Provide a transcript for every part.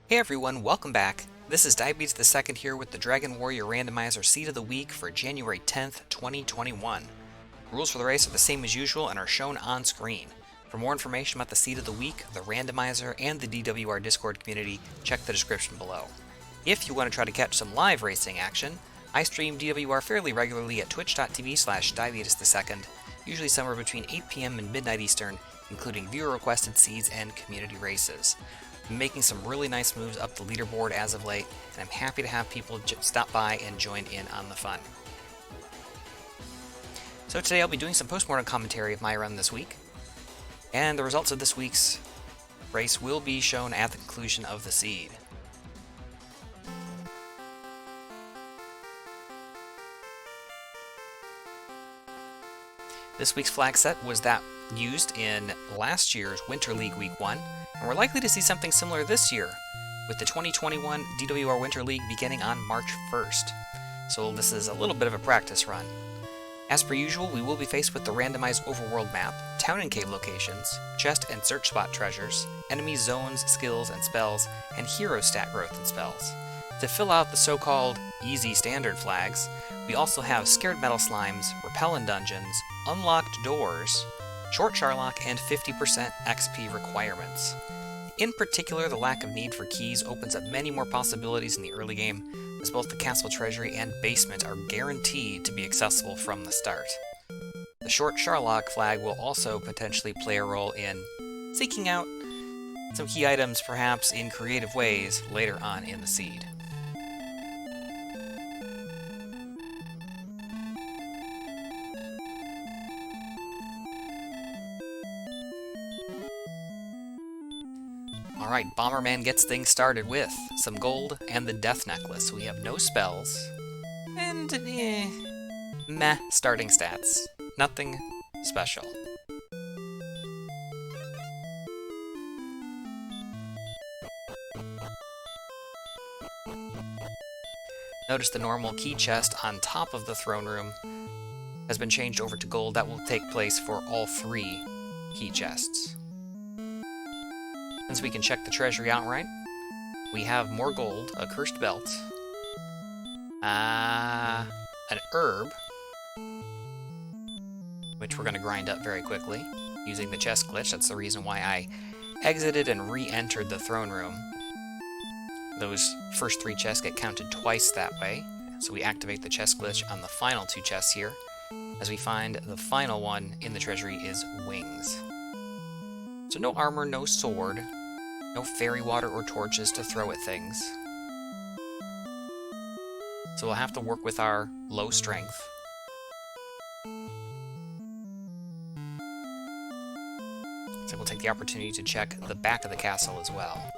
Hey everyone, welcome back. This is Diabetes the Second here with the Dragon Warrior Randomizer Seed of the Week for January 10th, 2021. Rules for the race are the same as usual and are shown on screen. For more information about the Seed of the Week, the Randomizer, and the DWR Discord community, check the description below. If you want to try to catch some live racing action, I stream DWR fairly regularly at twitch.tv/diabetesthe2nd, usually somewhere between 8 p.m. and midnight Eastern, including viewer-requested seeds and community races. I'm making some really nice moves up the leaderboard as of late, and I'm happy to have people stop by and join in on the fun. So today I'll be doing some post-mortem commentary of my run this week, and the results of this week's race will be shown at the conclusion of the seed. This week's flag set was that used in last year's Winter League Week 1, and we're likely to see something similar this year, with the 2021 DWR Winter League beginning on March 1st. So this is a little bit of a practice run. As per usual, we will be faced with the randomized overworld map, town and cave locations, chest and search spot treasures, enemy zones, skills and spells, and hero stat growth and spells. To fill out the so-called easy standard flags, we also have scared metal slimes, repellent dungeons, unlocked doors, short Charlock, and 50% XP requirements. In particular, the lack of need for keys opens up many more possibilities in the early game, as both the castle treasury and basement are guaranteed to be accessible from the start. The short Charlock flag will also potentially play a role in seeking out some key items, perhaps in creative ways, later on in the seed. Alright, Bomberman gets things started with some gold and the Death Necklace. We have no spells, and meh starting stats. Nothing special. Notice the normal key chest on top of the throne room has been changed over to gold. That will take place for all 3 key chests. Since we can check the treasury outright, we have more gold, a cursed belt, an herb, which we're going to grind up very quickly using the chest glitch. That's the reason why I exited and re-entered the throne room. Those first 3 chests get counted twice that way, so we activate the chest glitch on the final 2 chests here, as we find the final one in the treasury is wings. So no armor, no sword, no fairy water or torches to throw at things. So we'll have to work with our low strength. So we'll take the opportunity to check the back of the castle as well.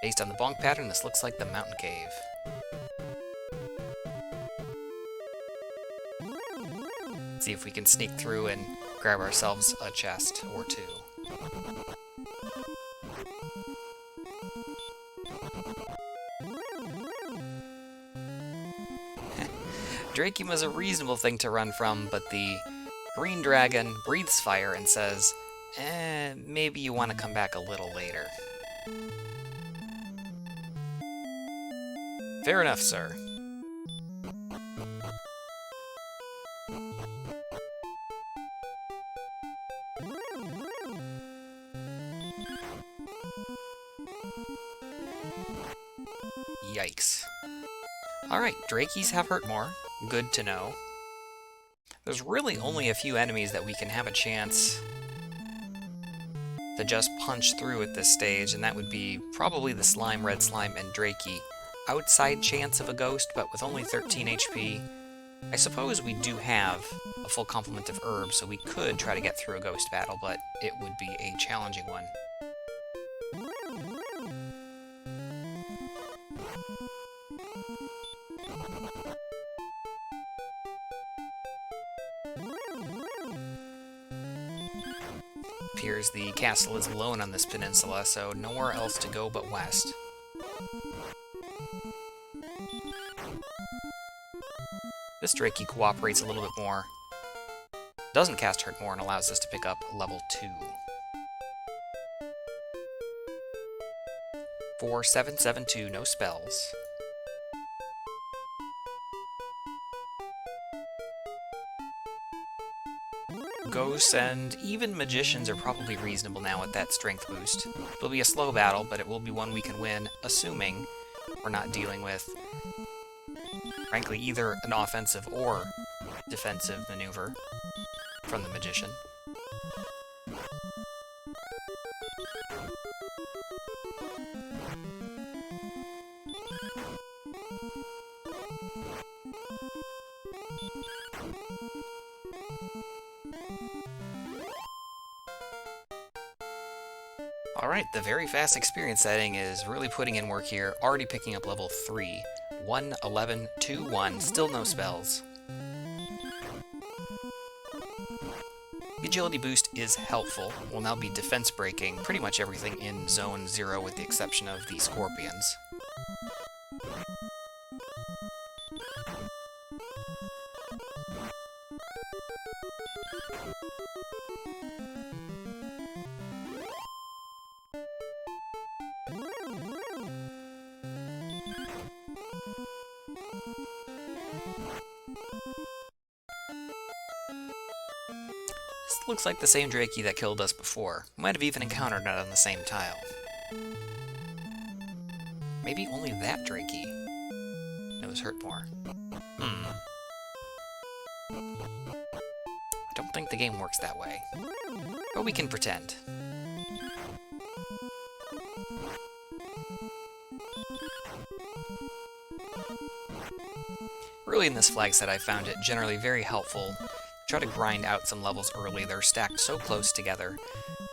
Based on the bonk pattern, this looks like the mountain cave. Let's see if we can sneak through and grab ourselves a chest or 2. Drakium is a reasonable thing to run from, but the green dragon breathes fire and says, maybe you want to come back a little later. Fair enough, sir. Yikes. Alright, Drakies have hurt more. Good to know. There's really only a few enemies that we can have a chance to just punch through at this stage, and that would be probably the Slime, Red Slime, and Drakey. Outside chance of a ghost, but with only 13 HP. I suppose we do have a full complement of herbs, so we could try to get through a ghost battle, but it would be a challenging one. Appears the castle is alone on this peninsula, so nowhere else to go but west. This Drakey cooperates a little bit more. doesn't cast Hurt More and allows us to pick up level 2. 4772, no spells. Ghosts and even magicians are probably reasonable now with that strength boost. It'll be a slow battle, but it will be one we can win, assuming we're not dealing with, frankly, either an offensive or defensive maneuver from the magician. Alright, the very fast experience setting is really putting in work here, already picking up level 3. 1, 11, 2, 1, still no spells. The agility boost is helpful. Will now be defense breaking pretty much everything in Zone 0 with the exception of the scorpions. This looks like the same Drakey that killed us before. Might have even encountered it on the same tile. Maybe only that Drakey knows hurt more. I don't think the game works that way. But we can pretend. Early in this flag set, I found it generally very helpful to try to grind out some levels early. They're stacked so close together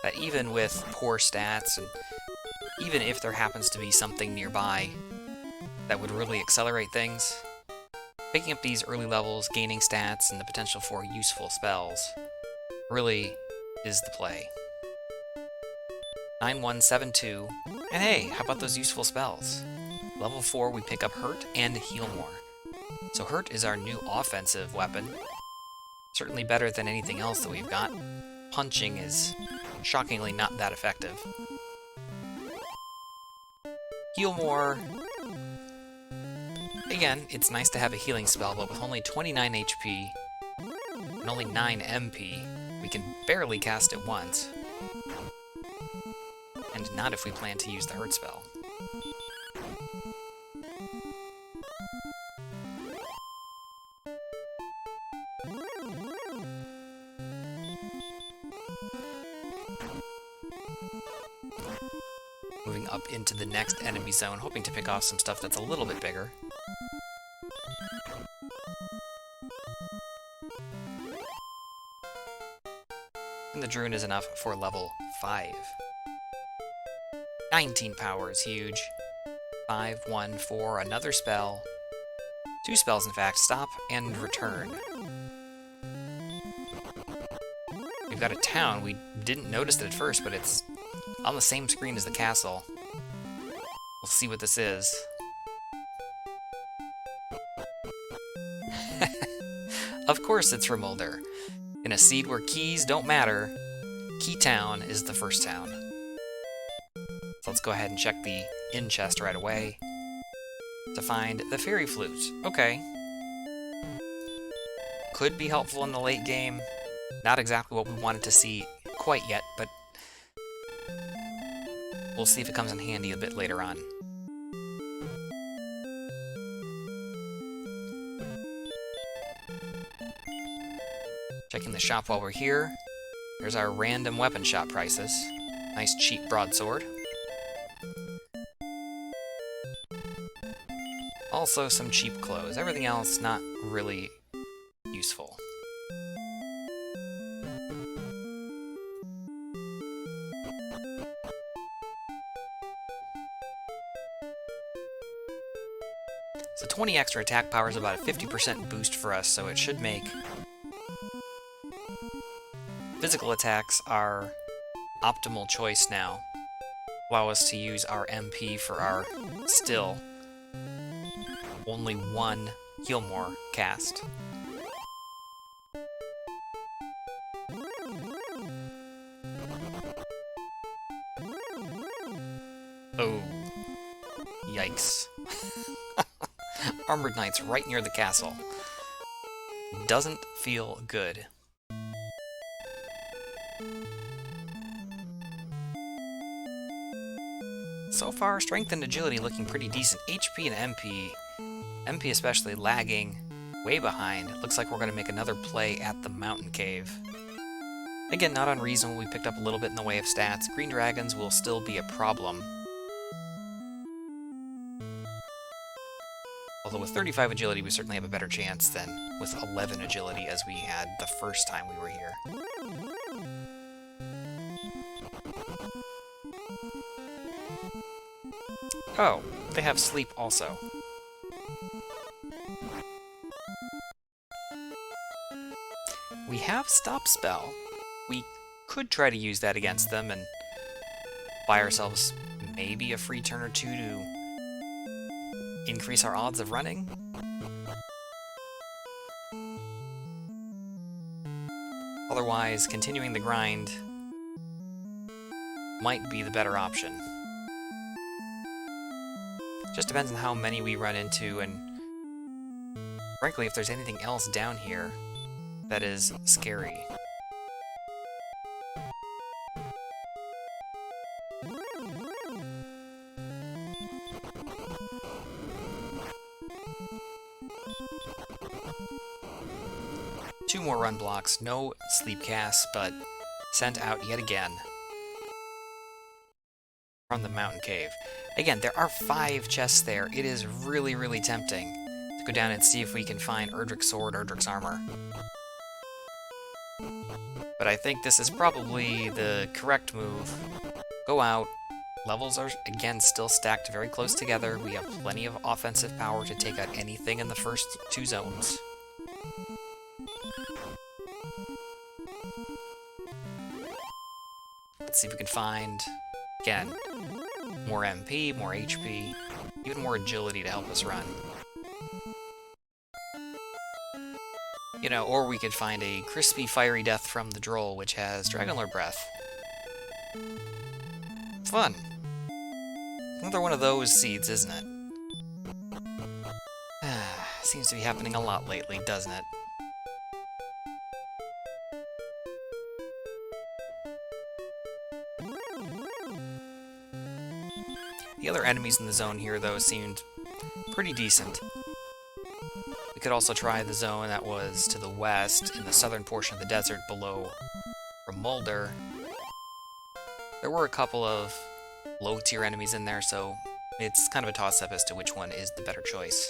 that even with poor stats, and even if there happens to be something nearby that would really accelerate things, picking up these early levels, gaining stats, and the potential for useful spells really is the play. 9172, and hey, how about those useful spells? Level 4, we pick up Hurt and Heal More. So Hurt is our new offensive weapon. Certainly better than anything else that we've got. Punching is shockingly not that effective. Heal More. Again, it's nice to have a healing spell, but with only 29 HP and only 9 MP, we can barely cast it once. And not if we plan to use the Hurt spell. Moving up into the next enemy zone, hoping to pick off some stuff that's a little bit bigger. And the Druin is enough for level 5. 19 power is huge. 5, 1, 4, another spell. 2 spells, in fact. Stop and return. We've got a town. We didn't notice it at first, but it's on the same screen as the castle. We'll see what this is. Of course it's Remolder. In a seed where keys don't matter, Key Town is the first town. So let's go ahead and check the inn chest right away to find the Fairy Flute. Okay. Could be helpful in the late game. Not exactly what we wanted to see quite yet, but we'll see if it comes in handy a bit later on. Checking the shop while we're here. There's our random weapon shop prices. Nice cheap broadsword. Also some cheap clothes. Everything else not really useful. So 20 extra attack power is about a 50% boost for us, so it should make physical attacks our optimal choice now. Allow us to use our MP for our still only 1 Heal More cast. Oh. Yikes. Armored knights right near the castle. Doesn't feel good. So far, strength and agility looking pretty decent. HP and MP especially lagging way behind. It looks like we're going to make another play at the mountain cave. Again, not unreasonable. We picked up a little bit in the way of stats. Green dragons will still be a problem. Although with 35 agility, we certainly have a better chance than with 11 agility as we had the first time we were here. Oh, they have sleep also. We have Stop Spell. We could try to use that against them and buy ourselves maybe a free turn or two to increase our odds of running. Otherwise, continuing the grind might be the better option. Just depends on how many we run into, and frankly, if there's anything else down here that is scary. Two more run blocks, no sleep casts, but sent out yet again from the mountain cave. Again, there are 5 chests there. It is really, really tempting to go down and see if we can find Erdrick's sword, Erdrick's armor. But I think this is probably the correct move. Go out. Levels are, again, still stacked very close together. We have plenty of offensive power to take out anything in the first 2 zones. Let's see if we can find, again, more MP, more HP, even more agility to help us run. You know, or we could find a crispy, fiery death from the Droll, which has Dragon Lore Breath. Fun. Another one of those seeds, isn't it? Seems to be happening a lot lately, doesn't it? The other enemies in the zone here, though, seemed pretty decent. We could also try the zone that was to the west, in the southern portion of the desert below Remolder. There were a couple of low-tier enemies in there, so it's kind of a toss-up as to which one is the better choice.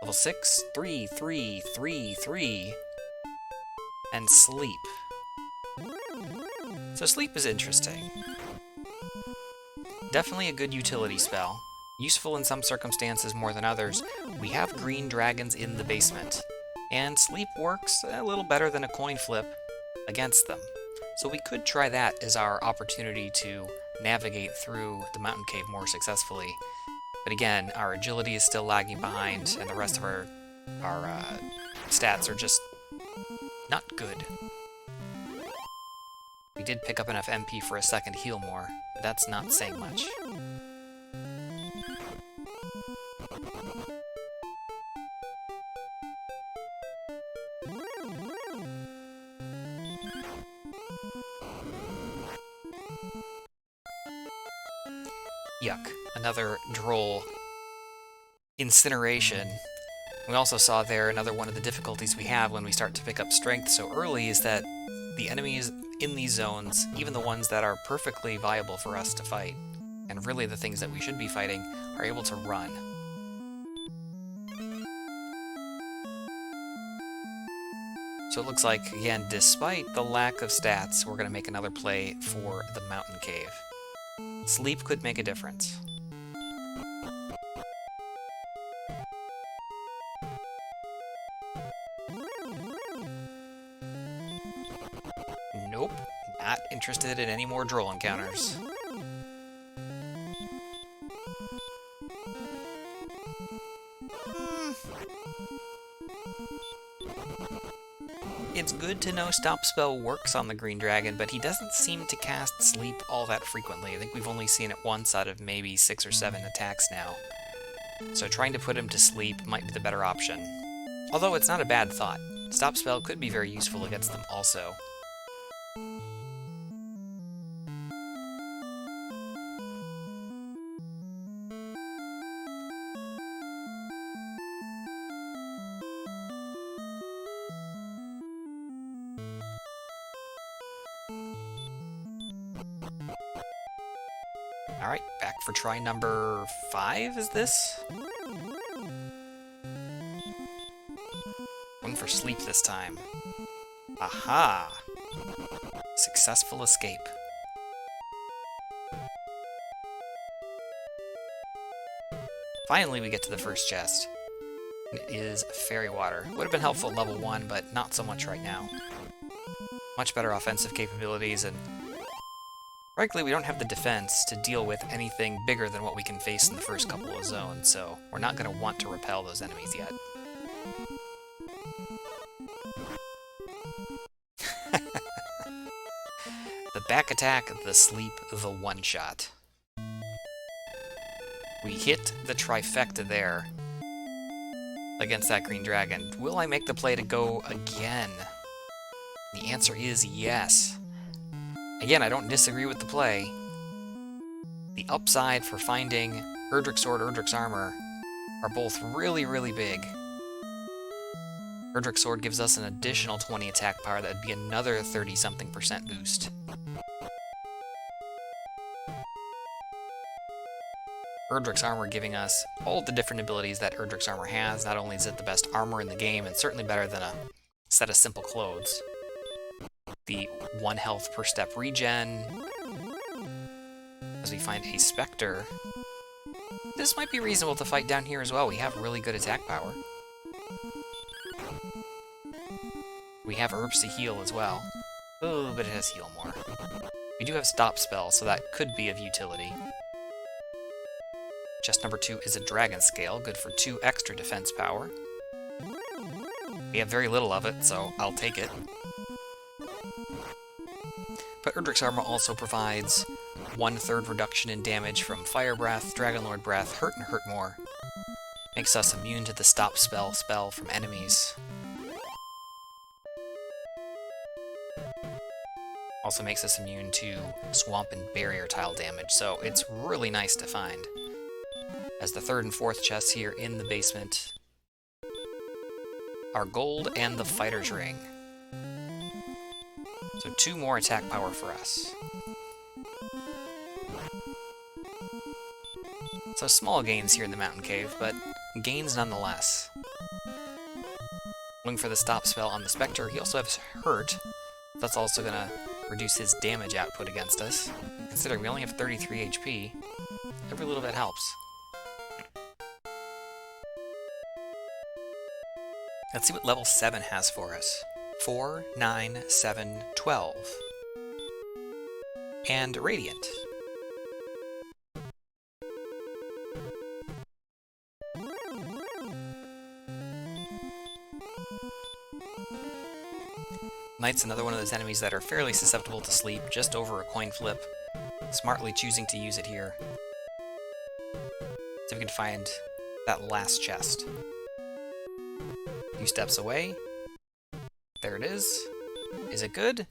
Level 6, 3, 3, 3, 3, and Sleep. So Sleep is interesting. Definitely a good utility spell. Useful in some circumstances more than others. We have green dragons in the basement, and Sleep works a little better than a coin flip against them. So we could try that as our opportunity to navigate through the mountain cave more successfully. But again, our agility is still lagging behind, and the rest of our stats are just not good. We did pick up enough MP for a second heal more, but that's not saying much. Yuck. Another Droll incineration. We also saw there another one of the difficulties we have when we start to pick up strength so early is that the enemies in these zones, even the ones that are perfectly viable for us to fight, and really the things that we should be fighting, are able to run. So it looks like, again, despite the lack of stats, we're going to make another play for the mountain cave. Sleep could make a difference. Nope, not interested in any more Droll encounters. it's good to know Stop Spell works on the Green Dragon, but he doesn't seem to cast Sleep all that frequently. I think we've only seen it once out of maybe 6 or 7 attacks now. So trying to put him to sleep might be the better option. Although it's not a bad thought. Stop Spell could be very useful against them also. Alright, back for try number 5, is this? Going for sleep this time. Aha! Successful escape. Finally we get to the first chest. It is fairy water. Would have been helpful at level 1, but not so much right now. Much better offensive capabilities, and frankly, we don't have the defense to deal with anything bigger than what we can face in the first couple of zones, so we're not going to want to repel those enemies yet. The back attack, the sleep, the one-shot. We hit the trifecta there against that green dragon. Will I make the play to go again? The answer is yes. Again, I don't disagree with the play. The upside for finding Erdrick's Sword, Erdrick's Armor are both really, really big. Erdrick's Sword gives us an additional 20 attack power. That would be another 30-something% boost. Erdrick's Armor giving us all the different abilities that Erdrick's Armor has. Not only is it the best armor in the game, and certainly better than a set of simple clothes. The 1 health per step regen. As we find a Spectre. This might be reasonable to fight down here as well. We have really good attack power. We have herbs to heal as well. Oh, but it has heal more. We do have Stop Spell, so that could be of utility. Chest number 2 is a Dragon Scale, good for 2 extra defense power. We have very little of it, so I'll take it. But Erdrick's Armor also provides 1/3 reduction in damage from Fire Breath, Dragon Lord Breath, Hurt and Hurt More. Makes us immune to the Stop Spell from enemies. Also makes us immune to Swamp and Barrier Tile damage, so it's really nice to find. As the 3rd and 4th chests here in the basement are gold and the Fighter's Ring. So 2 more attack power for us. So small gains here in the Mountain Cave, but gains nonetheless. Looking for the Stop Spell on the Spectre. He also has Hurt. That's also going to reduce his damage output against us. Considering we only have 33 HP, every little bit helps. Let's see what level 7 has for us. 4, 9, 7, 12. And Radiant. Knight's another one of those enemies that are fairly susceptible to sleep, just over a coin flip. Smartly choosing to use it here. So we can find that last chest. A few steps away. There it is. Is it good?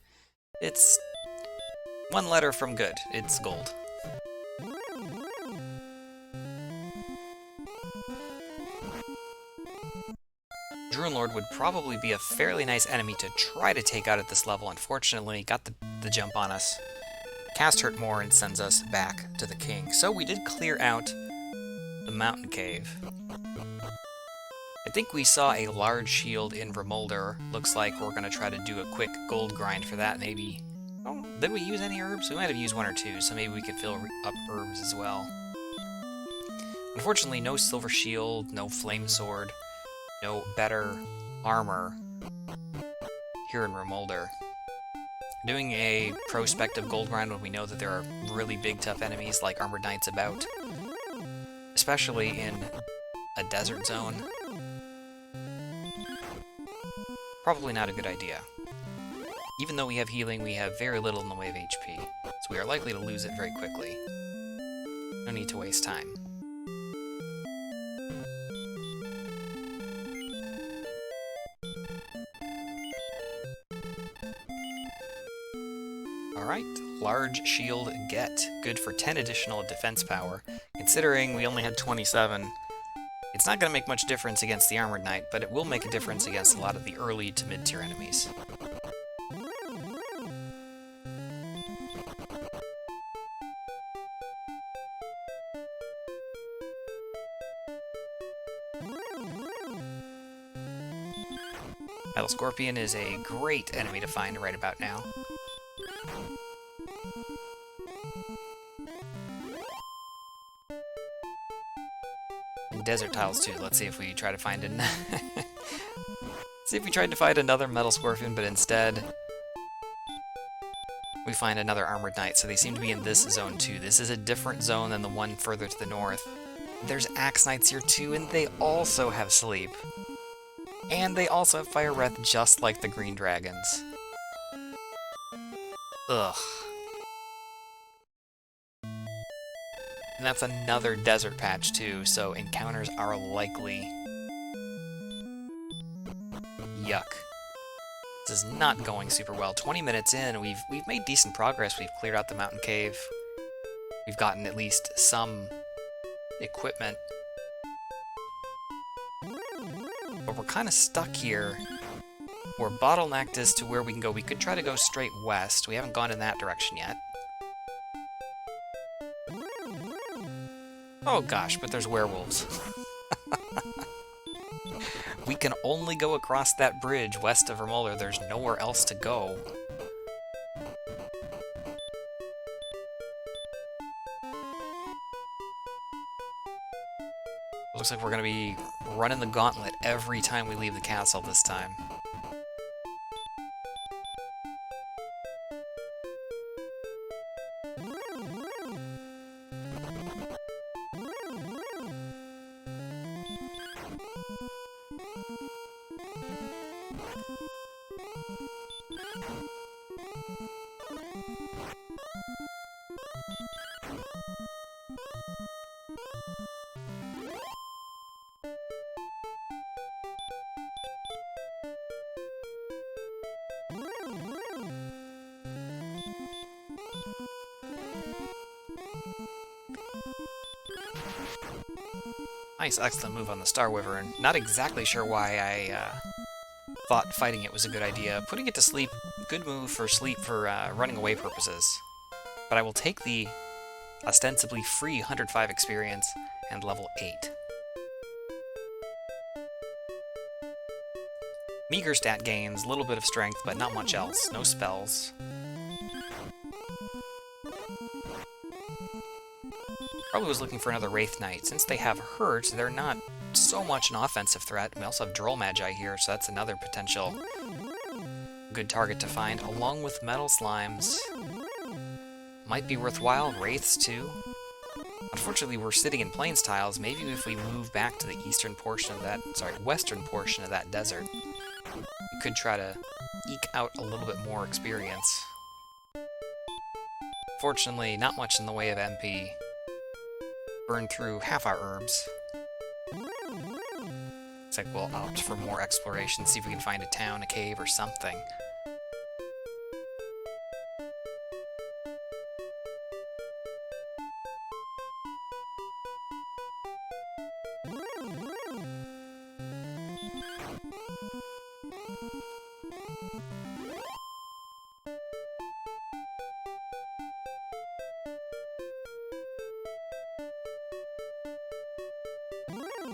It's 1 letter from good. It's gold. Druinlord would probably be a fairly nice enemy to try to take out at this level. Unfortunately, got the jump on us. Cast Hurt More and sends us back to the king. So we did clear out the Mountain Cave. I think we saw a large shield in Remolder. Looks like we're going to try to do a quick gold grind for that, maybe. Oh, did we use any herbs? We might have used 1 or 2, so maybe we could fill up herbs as well. Unfortunately, no Silver Shield, no Flame Sword, no better armor here in Remolder. Doing a prospective gold grind when we know that there are really big tough enemies like Armored Knights about, especially in a desert zone, probably not a good idea. Even though we have healing, we have very little in the way of HP, so we are likely to lose it very quickly. No need to waste time. Alright, large shield get. Good for 10 additional defense power. Considering we only had 27, it's not going to make much difference against the Armored Knight, but it will make a difference against a lot of the early to mid-tier enemies. Metal Scorpion is a great enemy to find right about now. And desert tiles too. Let's see if we try to find see if we tried to find another Metal Scorpion, but instead we find another Armored Knight. So they seem to be in this zone too. This is a different zone than the one further to the north. There's Axe Knights here too, and they also have sleep. And they also have Fire Breath, just like the green dragons. Ugh. And that's another desert patch too, so encounters are likely. Yuck. This is not going super well. 20 minutes in, we've made decent progress. We've cleared out the mountain cave. We've gotten at least some equipment. But we're kind of stuck here. We're bottlenecked as to where we can go. We could try to go straight west. We haven't gone in that direction yet. Oh gosh, but there's werewolves. We can only go across that bridge west of Vermoller. There's nowhere else to go. Looks like we're going to be running the gauntlet every time we leave the castle this time. Nice, excellent move on the Star Wyvern. Not exactly sure why I thought fighting it was a good idea. Putting it to sleep, good move for sleep for running away purposes. But I will take the ostensibly free 105 experience and level 8. Meager stat gains, a little bit of strength, but not much else. No spells. Probably was looking for another Wraith Knight. Since they have Hurt, they're not so much an offensive threat. We also have Droll Magi here, so that's another potential good target to find, along with Metal Slimes. Might be worthwhile. Wraiths, too. Unfortunately, we're sitting in Plains tiles. Maybe if we move back to the eastern portion of that, western portion of that desert, we could try to eke out a little bit more experience. Fortunately, not much in the way of MP. Burn through half our herbs. Looks like we'll opt for more exploration, see if we can find a town, a cave, or something.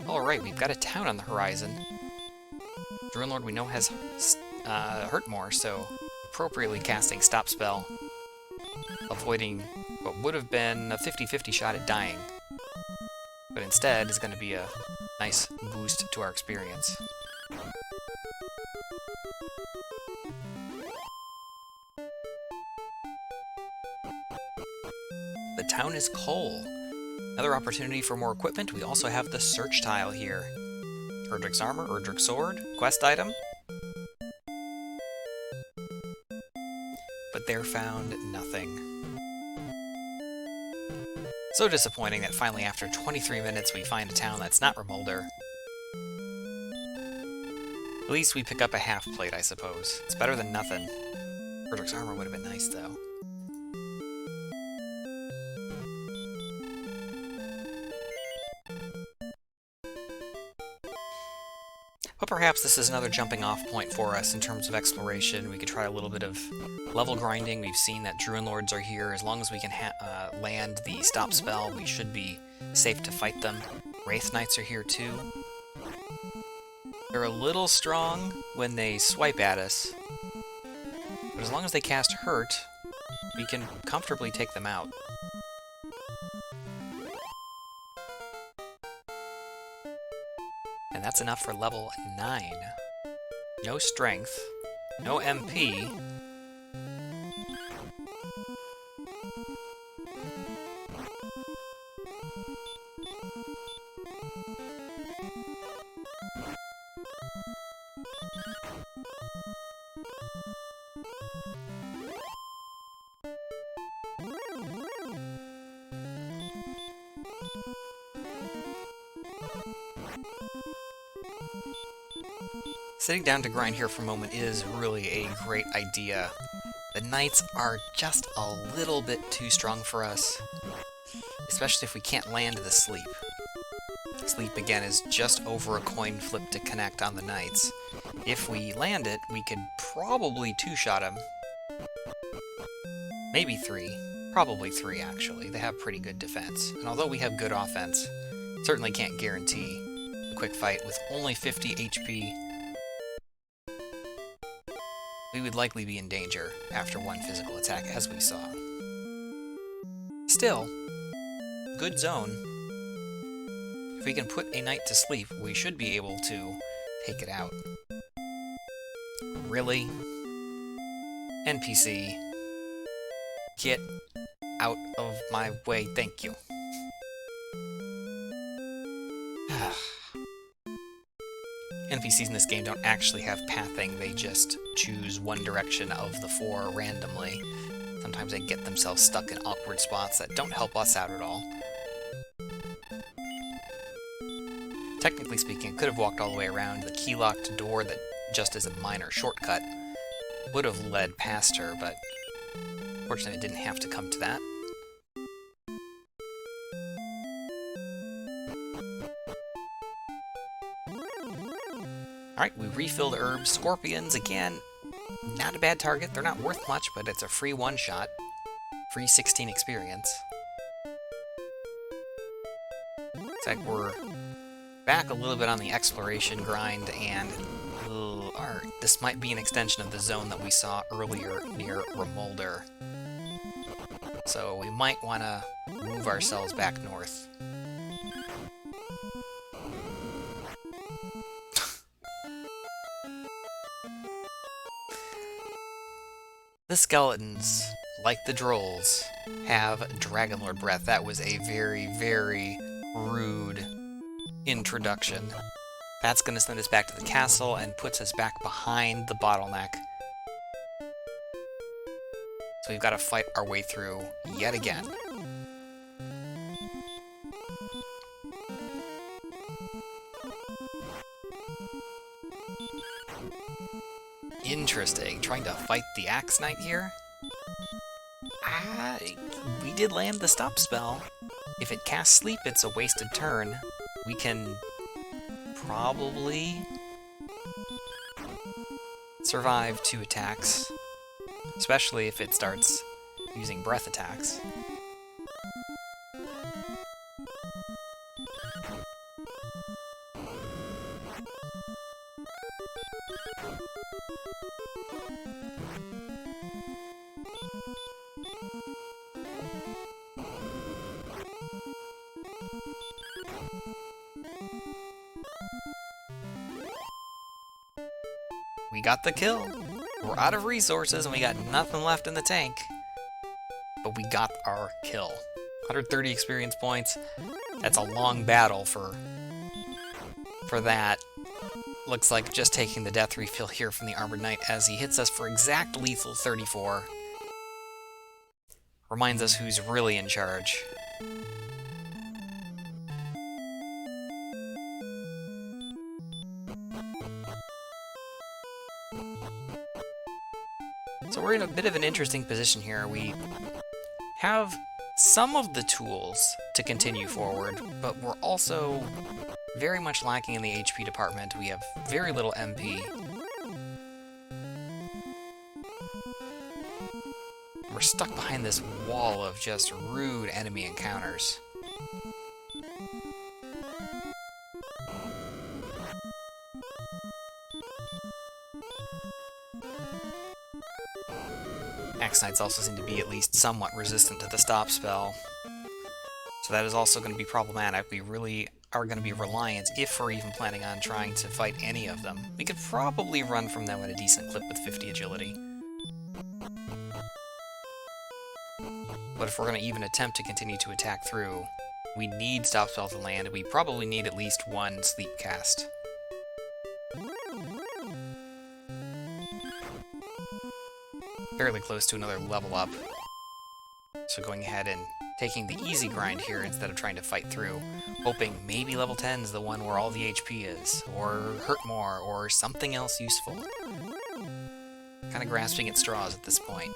Alright, we've got a town on the horizon. Druidlord we know has hurt more, so appropriately casting Stop Spell, avoiding what would have been a 50-50 shot at dying. But instead is going to be a nice boost to our experience. The town is Cole. Another opportunity for more equipment. We also have the search tile here. Erdrick's armor, Erdrick's sword, quest item. but there found nothing. So disappointing that finally after 23 minutes we find a town that's not Remolder. At least we pick up a half plate, I suppose. It's better than nothing. Erdrick's armor would have been nice, though. But perhaps this is another jumping off point for us in terms of exploration. We could try a little bit of level grinding. We've seen that Druid Lords are here. As long as we can land the stop spell, we should be safe to fight them. Wraith Knights are here too. They're a little strong when they swipe at us, but as long as they cast Hurt, we can comfortably take them out. And that's enough for level 9. No strength, no MP. Sitting down to grind here for a moment is really a great idea. The Knights are just a little bit too strong for us, especially if we can't land the sleep. Sleep, again, is just over a coin flip to connect on the Knights. If we land it, we could probably two-shot him. Maybe 3. Probably 3, actually. They have pretty good defense. And although we have good offense, certainly can't guarantee a quick fight. With only 50 HP, we would likely be in danger after one physical attack, as we saw. Still, good zone. If we can put a knight to sleep, we should be able to take it out. Really? NPC, get out of my way, thank you. NPCs in this game don't actually have pathing, they just choose one direction of the 4 randomly. Sometimes they get themselves stuck in awkward spots that don't help us out at all. Technically speaking, I could have walked all the way around the key-locked door that, just as a minor shortcut, would have led past her, but fortunately it didn't have to come to that. Alright, we refilled herbs. Scorpions, again, not a bad target. They're not worth much, but it's a free one-shot. Free 16 experience. Looks like we're back a little bit on the exploration grind, and this might be an extension of the zone that we saw earlier near Remolder. So we might want to move ourselves back north. The skeletons, like the Drolls, have Dragon Lord breath. That was a very, very rude introduction. That's going to send us back to the castle and puts us back behind the bottleneck. So we've got to fight our way through yet again. Interesting. Trying to fight the Axe Knight here? We did land the stop spell. If it casts sleep, it's a wasted turn. We can probably survive 2 attacks, especially if it starts using breath attacks. We got the kill. We're out of resources and we got nothing left in the tank. But we got our kill. 130 experience points. That's a long battle for that. Looks like just taking the death refill here from the Armored Knight as he hits us for exact lethal 34. reminds us who's really in charge. So we're in a bit of an interesting position here. We have some of the tools to continue forward, but we're also very much lacking in the HP department. We have very little MP. We're stuck behind this wall of just rude enemy encounters. Axe Knights also seem to be at least somewhat resistant to the stop spell. So that is also going to be problematic. We really are going to be reliant, if we're even planning on trying to fight any of them. We could probably run from them at a decent clip with 50 agility. But if we're going to even attempt to continue to attack through, we need stop spell to land, and we probably need at least one sleep cast. Fairly close to another level up. So going ahead and taking the easy grind here instead of trying to fight through, hoping maybe level 10 is the one where all the HP is, or hurt more, or something else useful. Kind of grasping at straws at this point.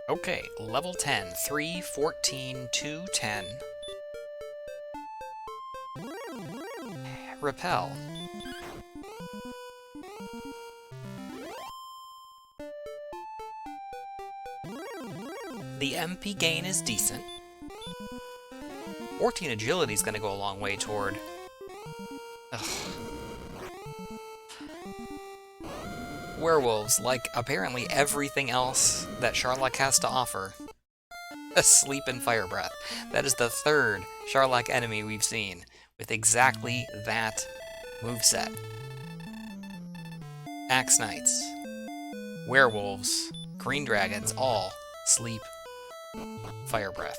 Okay, level 10, 3, 14, 2, 10. Repel. The MP gain is decent. 14 agility is going to go a long way toward... Ugh. Werewolves, like apparently everything else that Charlock has to offer. Asleep and Fire Breath. That is the third Charlock enemy we've seen with exactly that moveset. Axe Knights, Werewolves, Green Dragons, all Sleep, Fire Breath.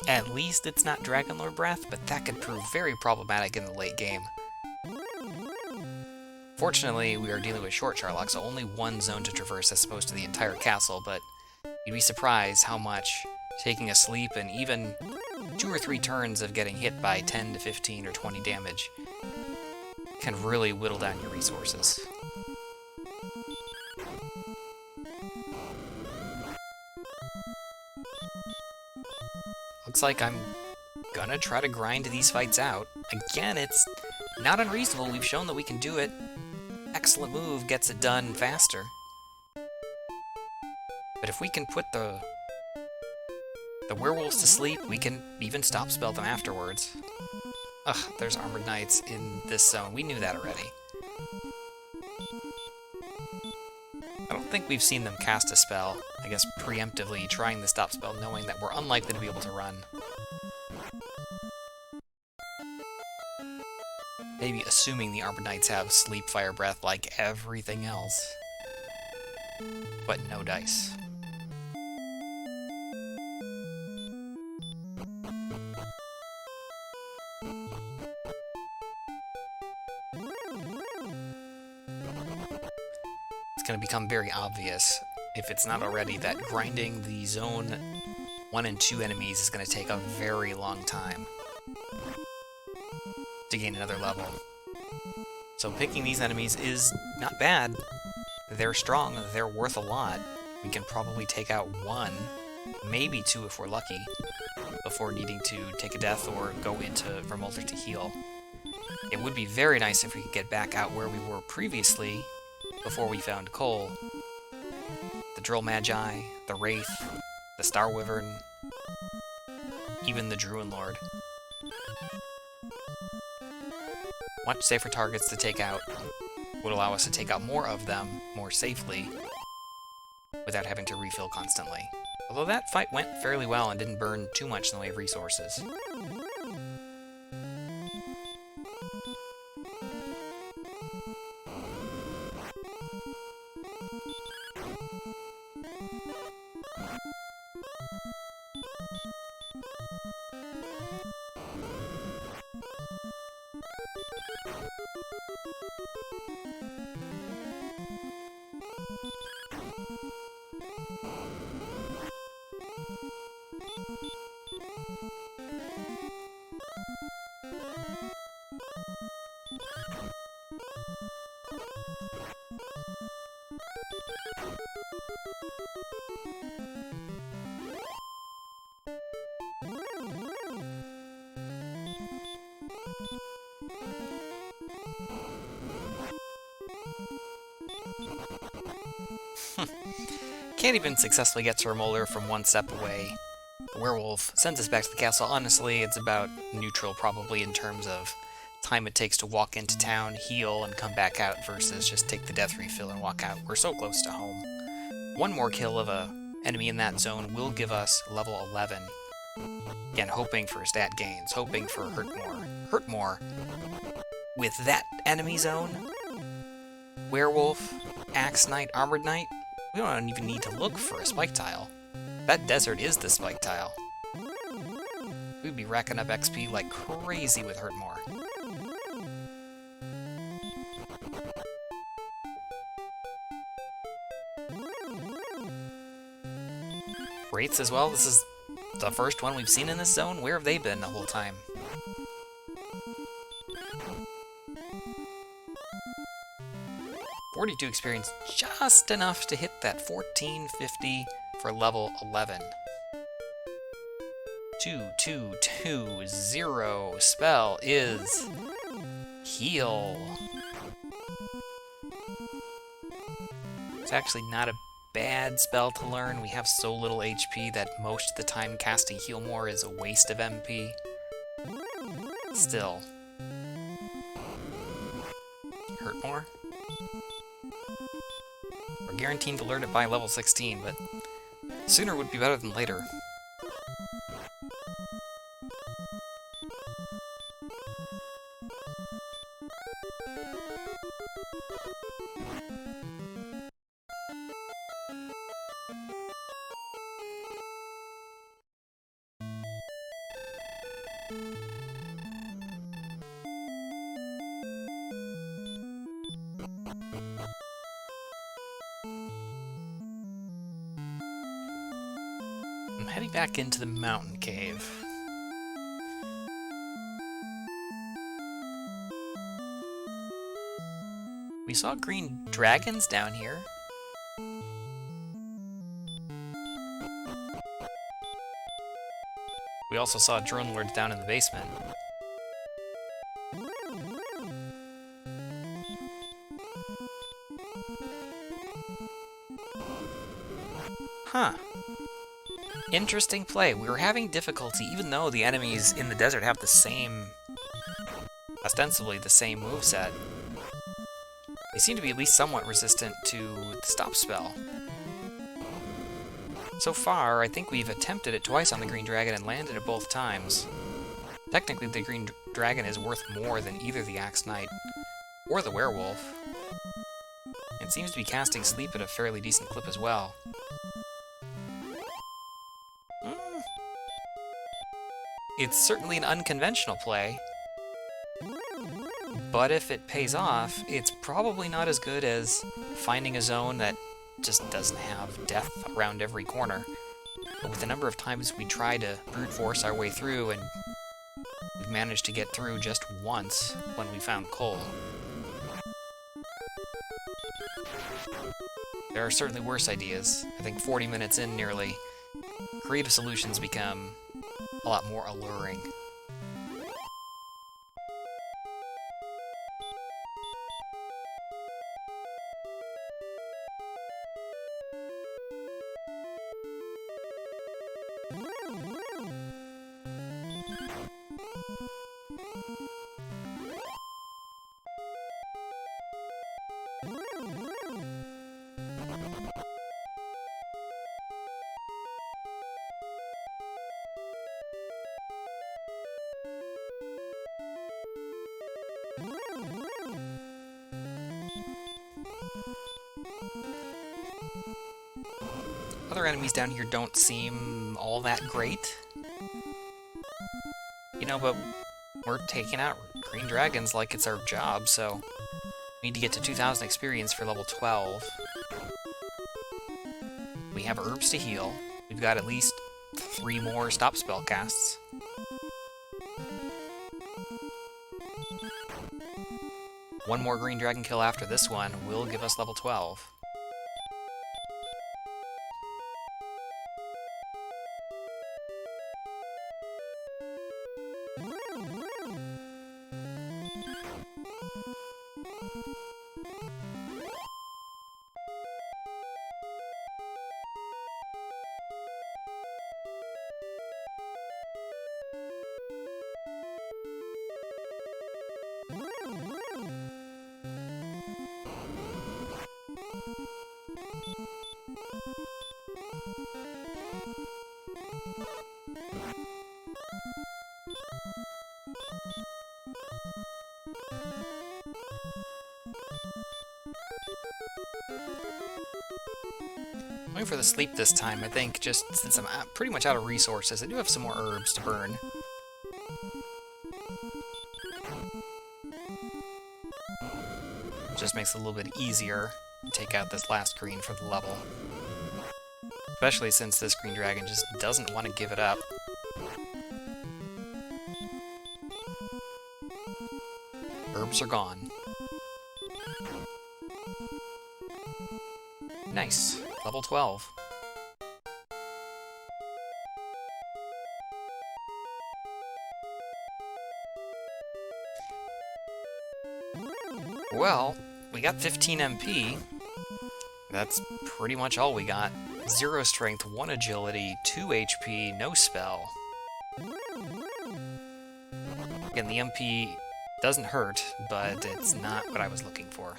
At least it's not Dragon Lord Breath, but that could prove very problematic in the late game. Fortunately, we are dealing with short Charlock, so only one zone to traverse as opposed to the entire castle, but you'd be surprised how much taking a sleep and even 2 or 3 turns of getting hit by 10 to 15 or 20 damage can really whittle down your resources. Looks like I'm gonna try to grind these fights out. Again, it's not unreasonable. We've shown that we can do it. Excellent move gets it done faster. But if we can put the werewolves to sleep, we can even stop spell them afterwards. Ugh, there's Armored Knights in this zone. We knew that already. I don't think we've seen them cast a spell, I guess preemptively trying the stop spell, knowing that we're unlikely to be able to run. Maybe assuming the Armored Knights have Sleep, Fire Breath like everything else. But no dice. It's going to become very obvious, if it's not already, that grinding the zone 1 and 2 enemies is going to take a very long time to gain another level. So picking these enemies is not bad. They're strong, they're worth a lot. We can probably take out 1, maybe 2 if we're lucky, before needing to take a death or go into Vermolder to heal. It would be very nice if we could get back out where we were previously, before we found Cole. The Drill Magi, the Wraith, the Star Wyvern, even the Druid Lord. Much safer targets to take out would allow us to take out more of them more safely, without having to refill constantly. Although that fight went fairly well and didn't burn too much in the way of resources. Can't even successfully get to Remolar from one step away. The werewolf sends us back to the castle. Honestly, it's about neutral probably in terms of time it takes to walk into town, heal, and come back out versus just take the death refill and walk out. We're so close to home. One more kill of a enemy in that zone will give us level 11. Again, hoping for stat gains, hoping for hurt more. Hurt more. With that enemy zone, werewolf, axe knight, armored knight, we don't even need to look for a spike tile. That desert is the spike tile. We'd be racking up XP like crazy with hurt more. Wraiths as well. This is the first one we've seen in this zone. Where have they been the whole time? .42 experience, just enough to hit that 1450 for level 11. 2220 spell is heal. It's actually not a bad spell to learn. We have so little HP that most of the time casting heal more is a waste of MP. Still. Hurt more? We're guaranteed to learn it by level 16, but sooner would be better than later. I'm heading back into the mountain cave. We saw green dragons down here. We also saw drone lords down in the basement. Huh. Interesting play. We were having difficulty, even though the enemies in the desert have the same, ostensibly the same moveset. They seem to be at least somewhat resistant to the stop spell. So far, I think we've attempted it twice on the green dragon and landed it both times. Technically, the green dragon is worth more than either the axe knight or the werewolf. It seems to be casting sleep at a fairly decent clip as well. It's certainly an unconventional play, but if it pays off, it's probably not as good as finding a zone that just doesn't have death around every corner. But with the number of times we try to brute force our way through, and we've managed to get through just once when we found coal. There are certainly worse ideas. I think 40 minutes in nearly, creative solutions become a lot more alluring. other enemies down here don't seem all that great. You know, but we're taking out green dragons like it's our job, so we need to get to 2,000 experience for level 12. We have herbs to heal. We've got at least 3 more stop spell casts. One more green dragon kill after this one will give us level 12. Going for the sleep this time, I think, just since I'm pretty much out of resources. I do have some more herbs to burn. Just makes it a little bit easier to take out this last green for the level. Especially since this green dragon just doesn't want to give it up. Herbs are gone. Nice. Level 12. Well, we got 15 MP. That's pretty much all we got. 0 strength, 1 agility, 2 HP, no spell. Again, the MP doesn't hurt, but it's not what I was looking for.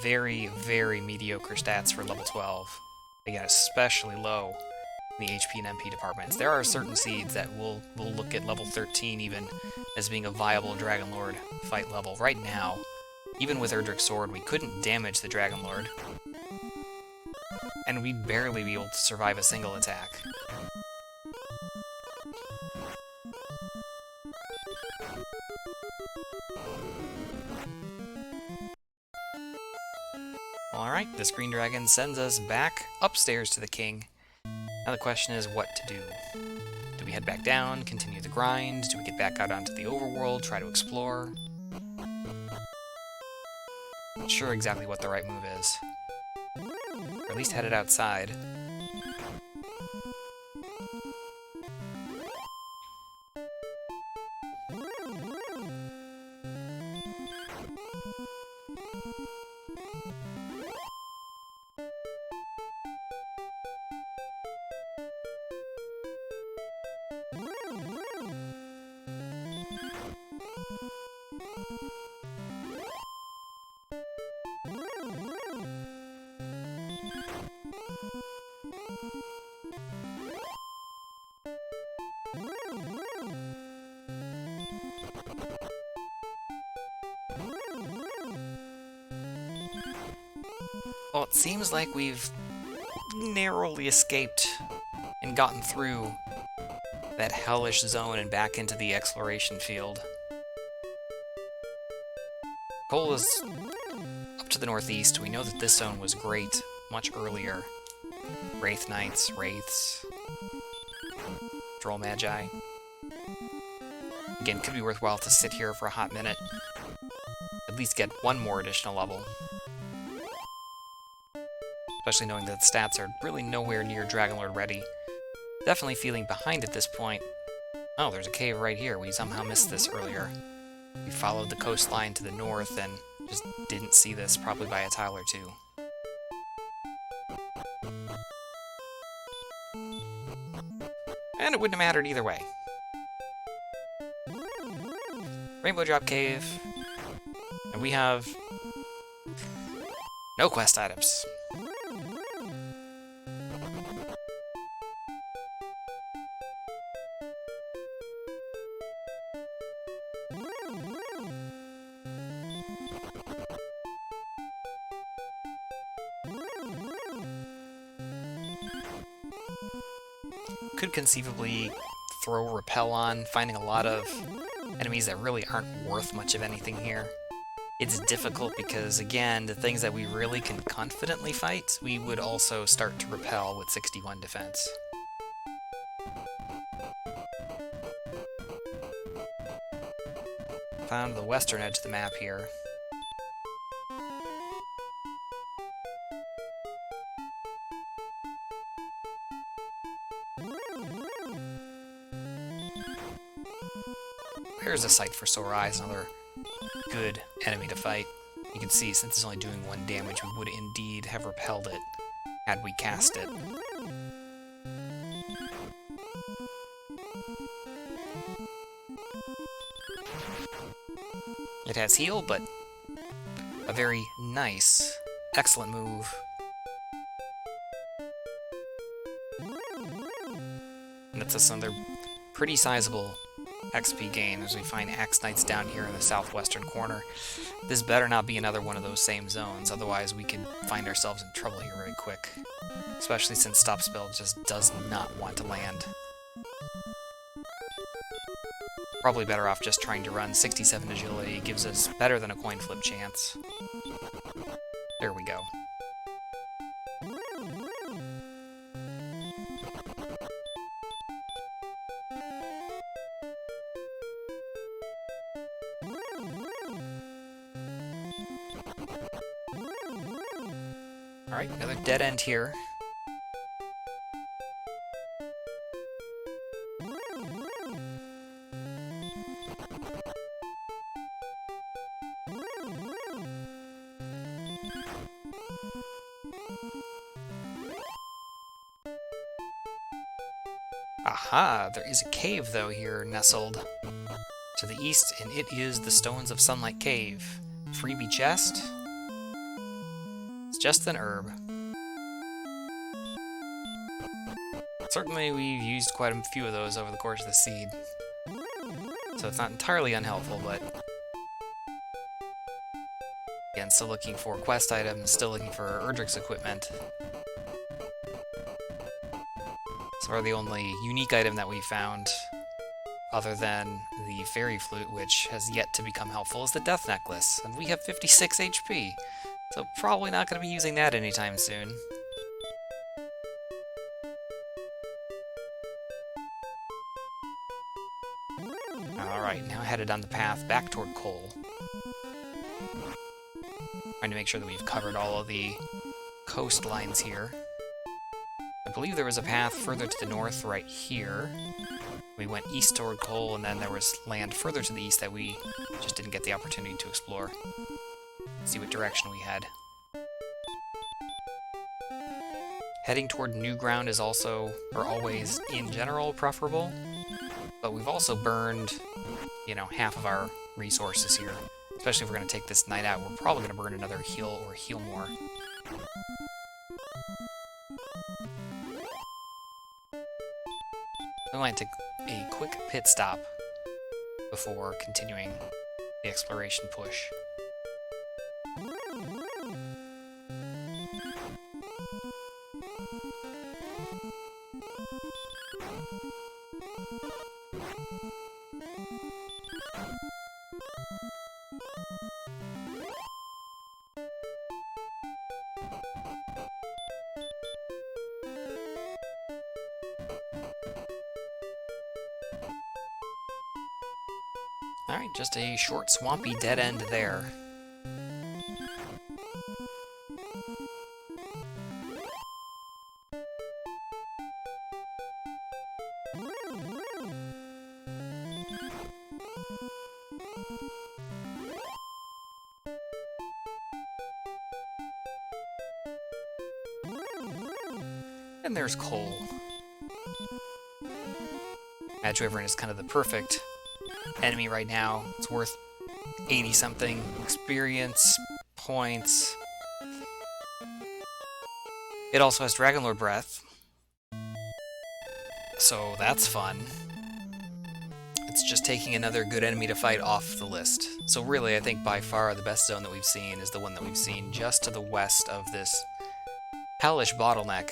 Very, very mediocre stats for level 12. Again, especially low in the HP and MP departments. There are certain seeds that will look at level 13 even as being a viable Dragon Lord fight level. Right now, even with Erdrick's Sword, we couldn't damage the Dragon Lord. And we'd barely be able to survive a single attack. Alright, this green dragon sends us back upstairs to the king. Now the question is what to do. Do we head back down, continue the grind? Do we get back out onto the overworld, try to explore? Not sure exactly what the right move is. Or at least head it outside. Well, it seems like we've narrowly escaped and gotten through that hellish zone and back into the exploration field. Cole is up to the northeast. We know that this zone was great much earlier. Wraith Knights, Wraiths, Droll Magi. Again, could be worthwhile to sit here for a hot minute. At least get one more additional level. Especially knowing that the stats are really nowhere near Dragon Lord ready. Definitely feeling behind at this point. Oh, there's a cave right here. We somehow missed this earlier. We followed the coastline to the north and just didn't see this, probably by a tile or two. And it wouldn't have mattered either way. Rainbow Drop Cave. And we have no quest items. could conceivably throw Repel on, finding a lot of enemies that really aren't worth much of anything here. It's difficult because, again, the things that we really can confidently fight, we would also start to repel with 61 defense. Found the western edge of the map here. Here's a sight for sore eyes, another good enemy to fight. You can see, since it's only doing 1 damage, we would indeed have repelled it had we cast it. It has heal, but a very nice, excellent move. And that's us another pretty sizable XP gain as we find Axe Knights down here in the southwestern corner. This better not be another one of those same zones, otherwise we could find ourselves in trouble here very quick. Especially since Stop Spell just does not want to land. Probably better off just trying to run 67 agility, gives us better than a coin flip chance. There we go. Alright, another dead end here. Aha! There is a cave, though, here, nestled to the east, and it is the Stones of Sunlight Cave. Freebie chest. It's just an herb. Certainly, we've used quite a few of those over the course of the seed, so it's not entirely unhelpful, but again, still looking for quest items, still looking for Erdrick's equipment. So far, the only unique item that we found, other than the Fairy Flute, which has yet to become helpful, is the Death Necklace, and we have 56 HP, so probably not going to be using that anytime soon. Alright, now headed down the path back toward Cole. Trying to make sure that we've covered all of the coastlines here. I believe there was a path further to the north right here. We went east toward Cole, and then there was land further to the east that we just didn't get the opportunity to explore. Let's see what direction we head. Heading toward new ground is also, or always, in general, preferable. But we've also burned, you know, half of our resources here. Especially if we're going to take this night out, we're probably going to burn another heal or heal more. We might take a quick pit stop before continuing the exploration push. Alright, just a short, swampy dead end there. And there's Cole. Edge Wyvern is kind of the perfect enemy right now. It's worth 80-something experience points. It also has Dragon Lord Breath, so that's fun. It's just taking another good enemy to fight off the list. So really, I think by far the best zone that we've seen is the one that we've seen just to the west of this hellish bottleneck.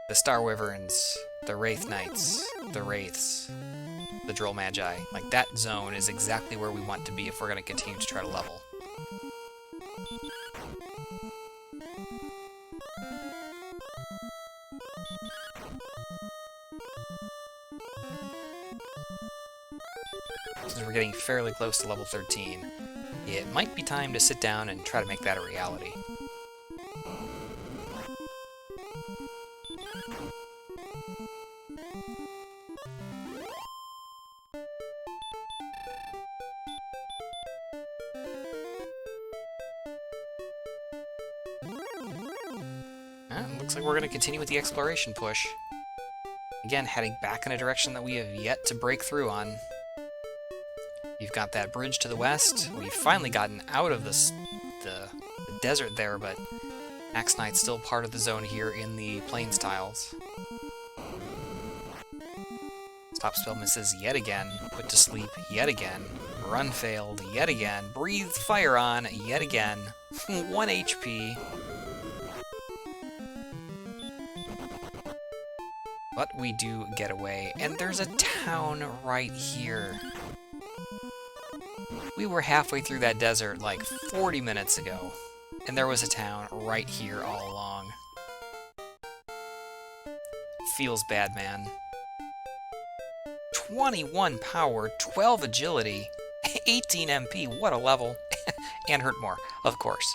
The Star Wyverns the Wraith Knights, the Wraiths, the Droll Magi. Like, that zone is exactly where we want to be if we're going to continue to try to level. Since we're getting fairly close to level 13, it might be time to sit down and try to make that a reality. Looks like we're going to continue with the exploration push. Again, heading back in a direction that we have yet to break through on. You've got that bridge to the west. We've finally gotten out of the desert there, but Axe Knight's still part of the zone here in the Plains tiles. Stop spell misses yet again. Put to sleep yet again. Run failed yet again. Breathed fire on yet again. 1 HP. But we do get away, and there's a town right here. We were halfway through that desert like 40 minutes ago, and there was a town right here all along. Feels bad, man. 21 power, 12 agility, 18 MP, what a level. And hurt more, of course.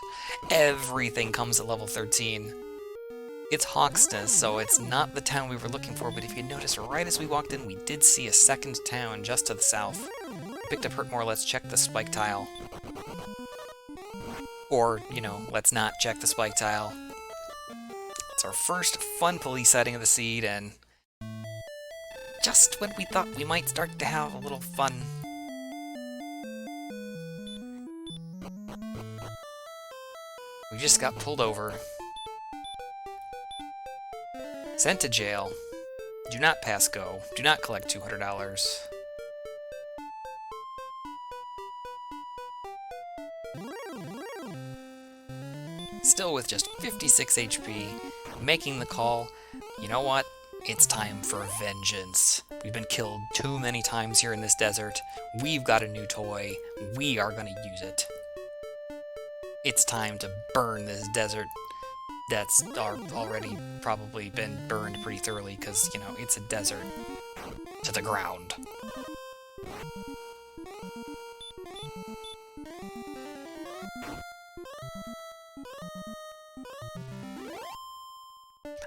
Everything comes at level 13. It's Hawksness, so it's not the town we were looking for, but if you notice, right as we walked in, we did see a second town just to the south. Picked up Hurtmore, let's check the spike tile. Or, you know, let's not check the spike tile. It's our first fun police sighting of the seed, and just when we thought we might start to have a little fun, we just got pulled over. Sent to jail. Do not pass go. Do not collect $200. Still with just 56 HP, making the call. You know what? It's time for vengeance. We've been killed too many times here in this desert. We've got a new toy. We are going to use it. It's time to burn this desert that's already probably been burned pretty thoroughly because, you know, it's a desert to the ground.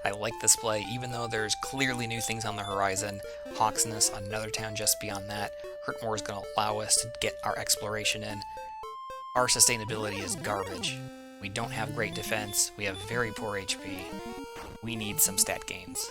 I like this play, even though there's clearly new things on the horizon. Hawksness, another town just beyond that. Hurtmore is going to allow us to get our exploration in. Our sustainability is garbage. We don't have great defense, we have very poor HP. We need some stat gains.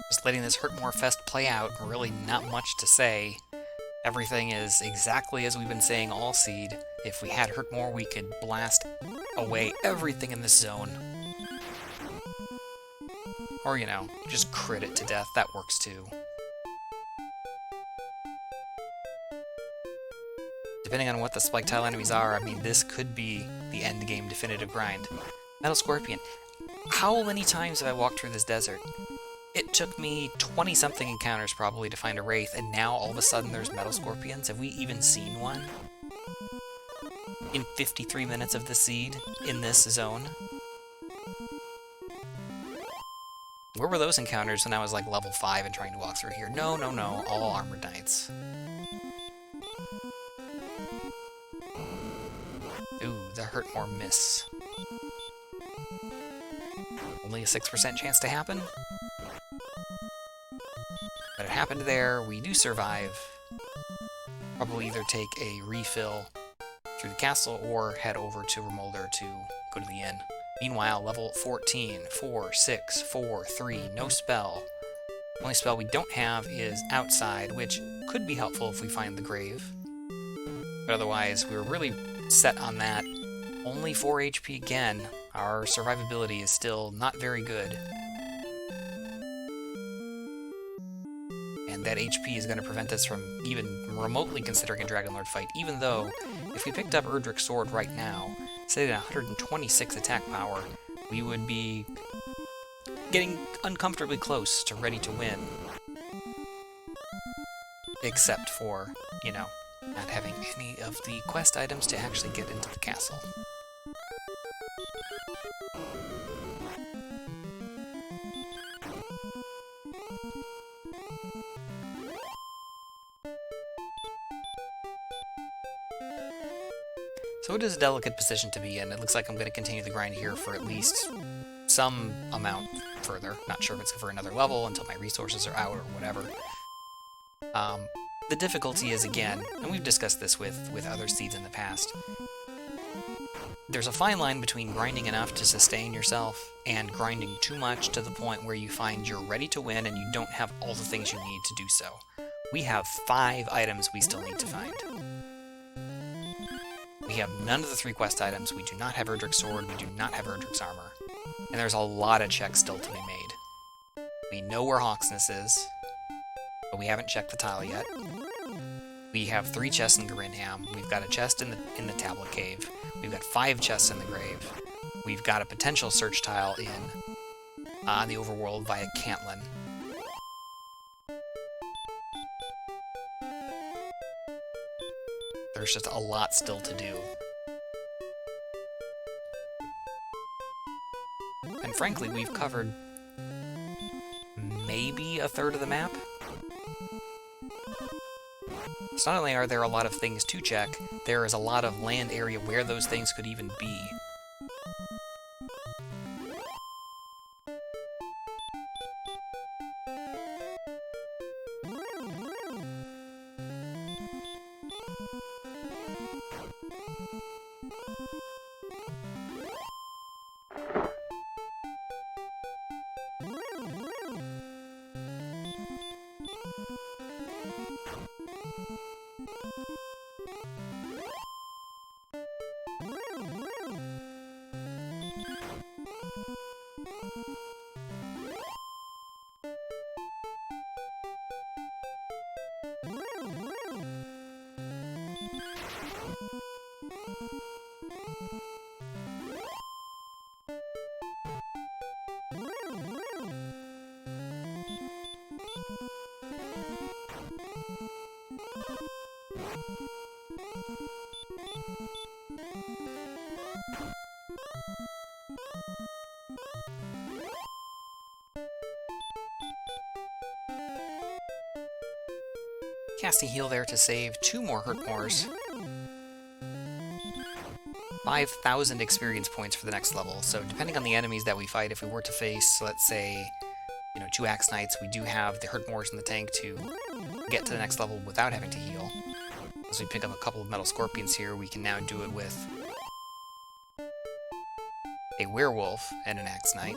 Just letting this Hurtmore Fest play out, really not much to say. Everything is exactly as we've been saying all seed. If we had Hurtmore, we could blast away everything in this zone. Or, you know, just crit it to death. That works too. Depending on what the spike tile enemies are, I mean, this could be the end game definitive grind. Metal Scorpion. How many times have I walked through this desert? It took me 20-something encounters probably to find a Wraith, and now all of a sudden there's Metal Scorpions? Have we even seen one? In 53 minutes of the seed, in this zone? Where were those encounters when I was like level 5 and trying to walk through here? No, no, no, all Armored Knights. Ooh, the Hurtmore miss. Only a 6% chance to happen? But it happened there, we do survive. Probably either take a refill through the castle or head over to Remolder to go to the inn. Meanwhile, level 14, 4, 6, 4, 3, no spell. The only spell we don't have is Outside, which could be helpful if we find the grave. But otherwise, we're really set on that. Only 4 HP again. Our survivability is still not very good. And that HP is going to prevent us from even remotely considering a Dragon Lord fight, even though if we picked up Erdrick's Sword right now, say at 126 attack power, we would be getting uncomfortably close to ready to win. Except for, you know, not having any of the quest items to actually get into the castle. So it is a delicate position to be in. It looks like I'm going to continue the grind here for at least some amount further. Not sure if it's for another level until my resources are out or whatever. The difficulty is, again, and we've discussed this with other seeds in the past, there's a fine line between grinding enough to sustain yourself and grinding too much to the point where you find you're ready to win and you don't have all the things you need to do so. We have 5 items we still need to find. We have none of the 3 quest items, we do not have Erdrick's Sword, we do not have Erdrick's Armor, and there's a lot of checks still to be made. We know where Hawksness is, but we haven't checked the tile yet. We have 3 chests in Grinham, we've got a chest in the Tablet Cave, we've got 5 chests in the Grave, we've got a potential search tile in the Overworld via Cantlin. There's just a lot still to do. And frankly, we've covered maybe a third of the map. So not only are there a lot of things to check, there is a lot of land area where those things could even be. Casting heal there to save 2 more Hurtmores. 5,000 experience points for the next level, so depending on the enemies that we fight, if we were to face, let's say, 2 Axe Knights, we do have the Hurtmores in the tank to get to the next level without having to heal. As we pick up a couple of Metal Scorpions here, we can now do it with a Werewolf and an Axe Knight.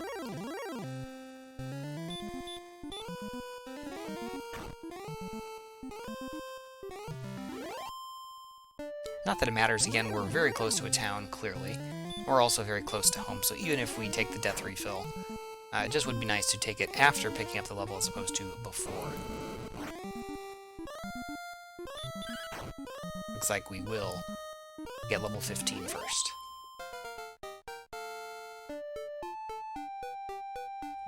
Not that it matters, again, we're very close to a town, clearly. We're also very close to home, so even if we take the death refill, it just would be nice to take it after picking up the level as opposed to before. Looks like we will get level 15 first.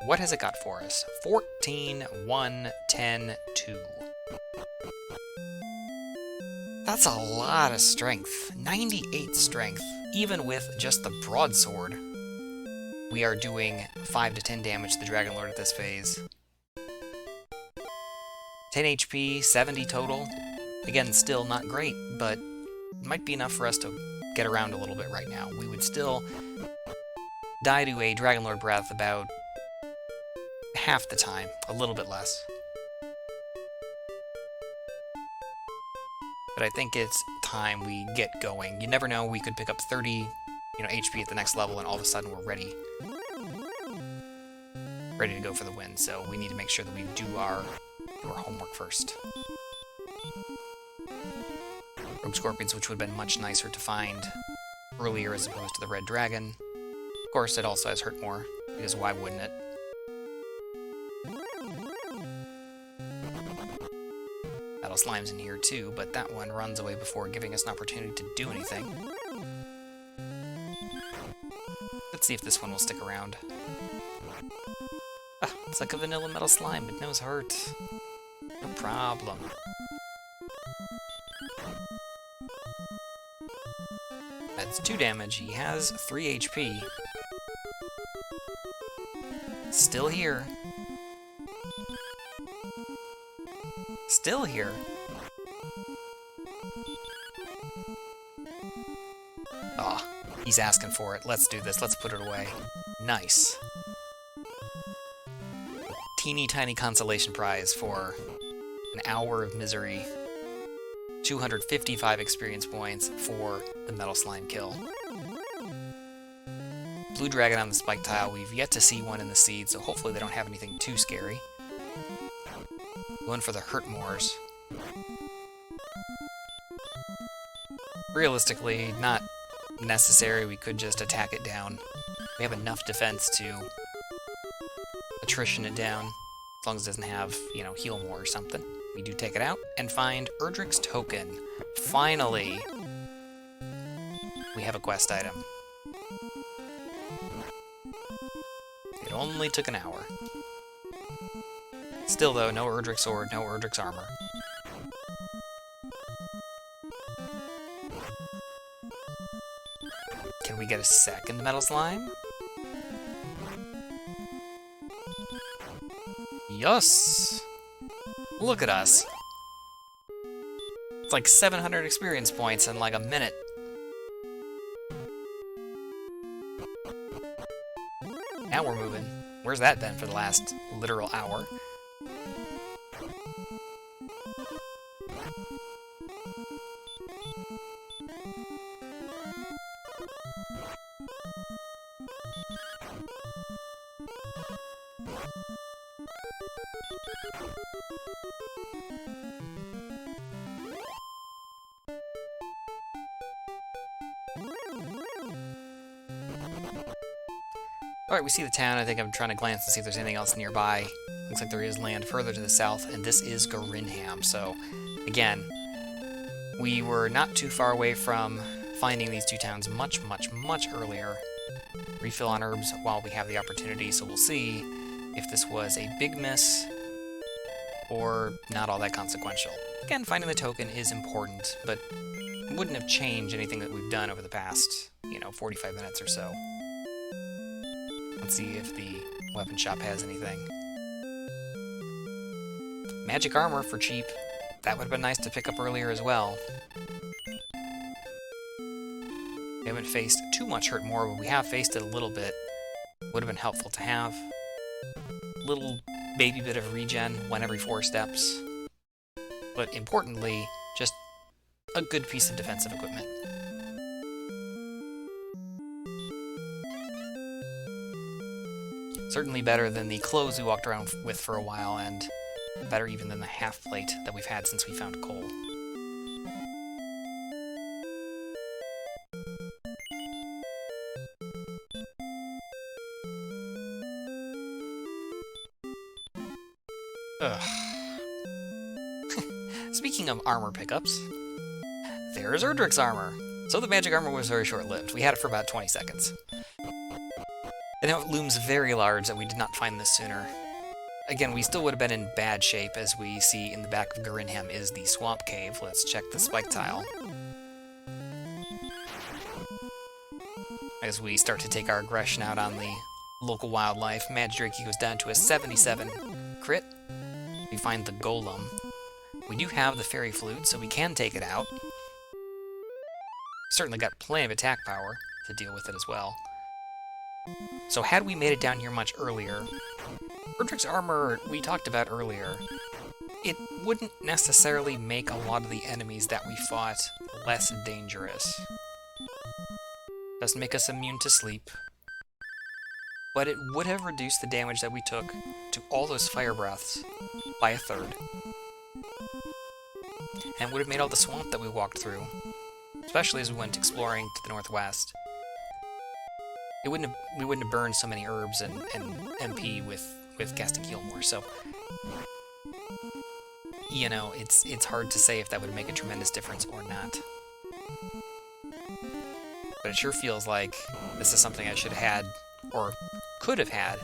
What has it got for us? 14, 1, 10, 2. That's a lot of strength. 98 strength, even with just the broadsword. We are doing 5 to 10 damage to the Dragon Lord at this phase. 10 HP, 70 total. Again, still not great, but might be enough for us to get around a little bit right now. We would still die to a Dragon Lord breath about half the time, a little bit less. But I think it's time we get going. You never know, we could pick up 30, HP at the next level, and all of a sudden we're ready to go for the win. So we need to make sure that we do our homework first. Rogue Scorpions, which would have been much nicer to find earlier as opposed to the Red Dragon. Of course, it also has hurt more, because why wouldn't it? Battle Slime's in here too, but that one runs away before giving us an opportunity to do anything. Let's see if this one will stick around. Ah, it's like a vanilla metal slime, it knows hurt. No problem. That's 2 damage. He has 3 HP. Still here. Still here. Ah, he's asking for it. Let's do this. Let's put it away. Nice. Teeny tiny consolation prize for an hour of misery. 255 experience points for the Metal Slime kill. Blue Dragon on the spike tile. We've yet to see one in the seed, so hopefully they don't have anything too scary. Going for the Hurt Mores. Realistically, not necessary. We could just attack it down. We have enough defense to attrition it down, as long as it doesn't have, heal more or something. We do take it out and find Erdrick's Token. Finally, we have a quest item. It only took an hour. Still, though, no Erdrick Sword, no Erdrick's Armor. Can we get a second Metal Slime? Yes! Look at us! It's like 700 experience points in like a minute. Now we're moving. Where's that been for the last literal hour? Alright, we see the town. I think I'm trying to glance to see if there's anything else nearby. Looks like there is land further to the south, and this is Garinham. So, again, we were not too far away from finding these two towns much, much, much earlier. Refill on herbs while we have the opportunity, so we'll see if this was a big miss or not all that consequential. Again, finding the token is important, but it wouldn't have changed anything that we've done over the past, 45 minutes or so. Let's see if the weapon shop has anything. Magic armor for cheap. That would have been nice to pick up earlier as well. We haven't faced too much Hurt More, but we have faced it a little bit. Would have been helpful to have. Little baby bit of regen, 1 every 4 steps. But importantly, just a good piece of defensive equipment. Certainly better than the clothes we walked around with for a while, and better even than the half plate that we've had since we found coal. Ugh. Speaking of armor pickups, there's Erdrick's armor. So the magic armor was very short-lived. We had it for about 20 seconds. I know it looms very large that we did not find this sooner. Again, we still would have been in bad shape, as we see in the back of Garinham is the Swamp Cave. Let's check the spike tile. As we start to take our aggression out on the local wildlife, Magidrake goes down to a 77 crit. We find the Golem. We do have the Fairy Flute, so we can take it out. Certainly got plenty of attack power to deal with it as well. So had we made it down here much earlier, Erdrick's armor we talked about earlier, it wouldn't necessarily make a lot of the enemies that we fought less dangerous. Doesn't make us immune to sleep, but it would have reduced the damage that we took to all those fire breaths by a third. And would have made all the swamp that we walked through, especially as we went exploring to the northwest. We wouldn't have burned so many herbs and MP with casting heal more, so you know, it's hard to say if that would make a tremendous difference or not. But it sure feels like this is something I should have had, or could have had,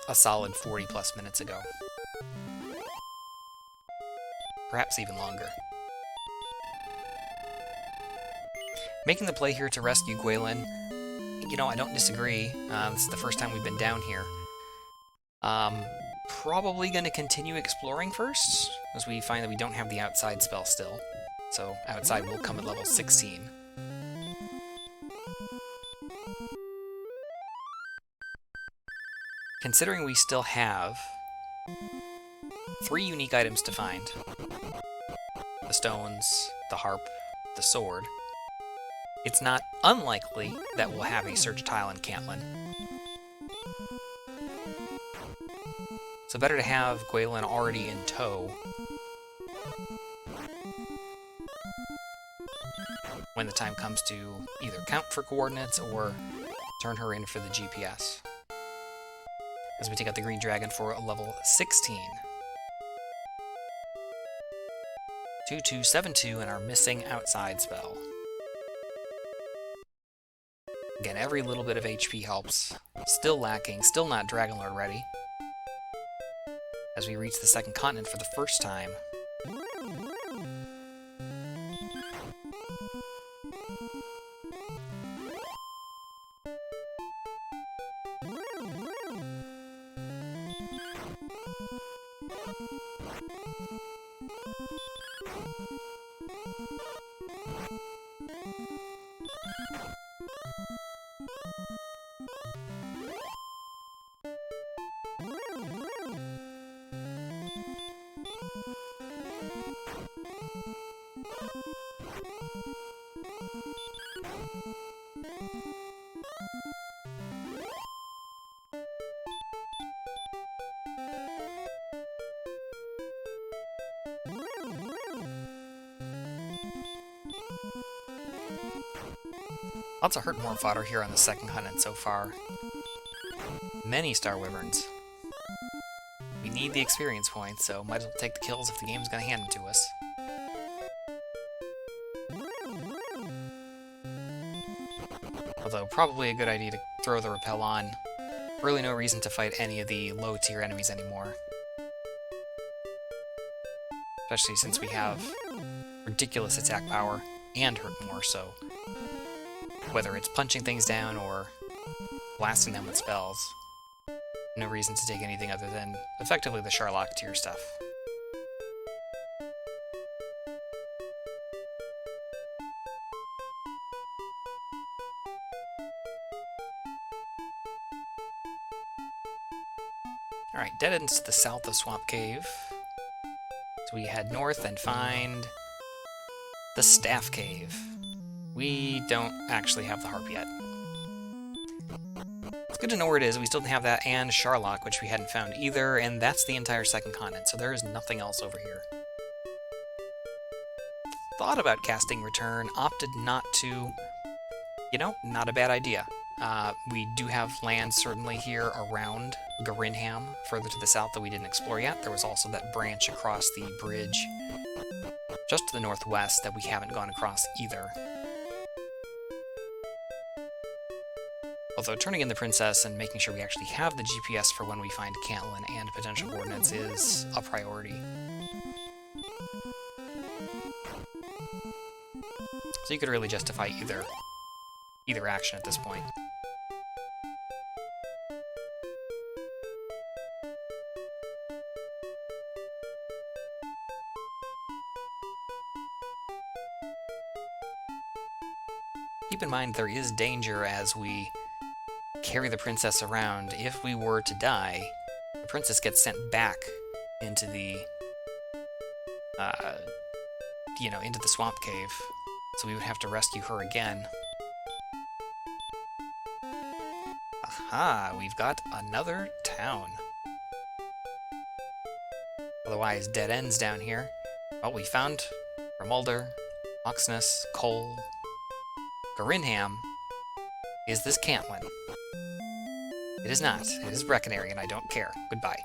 a solid 40 plus minutes ago. Perhaps even longer. Making the play here to rescue Gwaelin, you know, I don't disagree. This is the first time we've been down here. Probably going to continue exploring first, as we find that we don't have the outside spell still. So outside will come at level 16. Considering we still have 3 unique items to find, the stones, the harp, the sword, it's not unlikely that we'll have a search tile in Cantlin. So better to have Gwaelin already in tow when the time comes to either count for coordinates or turn her in for the GPS. As we take out the green dragon for a level 16. 2272 and our missing outside spell. Again, every little bit of HP helps. Still lacking, still not Dragon Lord ready. As we reach the second continent for the first time. Lots of Hurtmore fodder here on the second continent so far. Many Star Wyverns. We need the experience points, so might as well take the kills if the game's gonna hand them to us. Although, probably a good idea to throw the repel on. Really no reason to fight any of the low-tier enemies anymore. Especially since we have ridiculous attack power and Hurtmore, so whether it's punching things down or blasting them with spells, no reason to take anything other than effectively the Sharlock tier stuff. Alright, dead ends to the south of Swamp Cave. So we head north and find the Staff Cave. We don't actually have the harp yet. It's good to know where it is. We still don't have that and Sharlock, which we hadn't found either, and that's the entire second continent, so there is nothing else over here. Thought about casting Return, opted not to. You know, not a bad idea. We do have land certainly here around Garinham, further to the south that we didn't explore yet. There was also that branch across the bridge just to the northwest that we haven't gone across either. Although turning in the princess and making sure we actually have the GPS for when we find Cantland and potential coordinates is a priority. So you could really justify either action at this point. Keep in mind there is danger as we carry the princess around. If we were to die, the princess gets sent back into the, into the swamp cave. So we would have to rescue her again. Aha, we've got another town. Otherwise, dead ends down here. Well, we found Ramulder, Oxness, Cole, Garinham. Is this Cantland? It is not. It is Breckenary, and I don't care. Goodbye.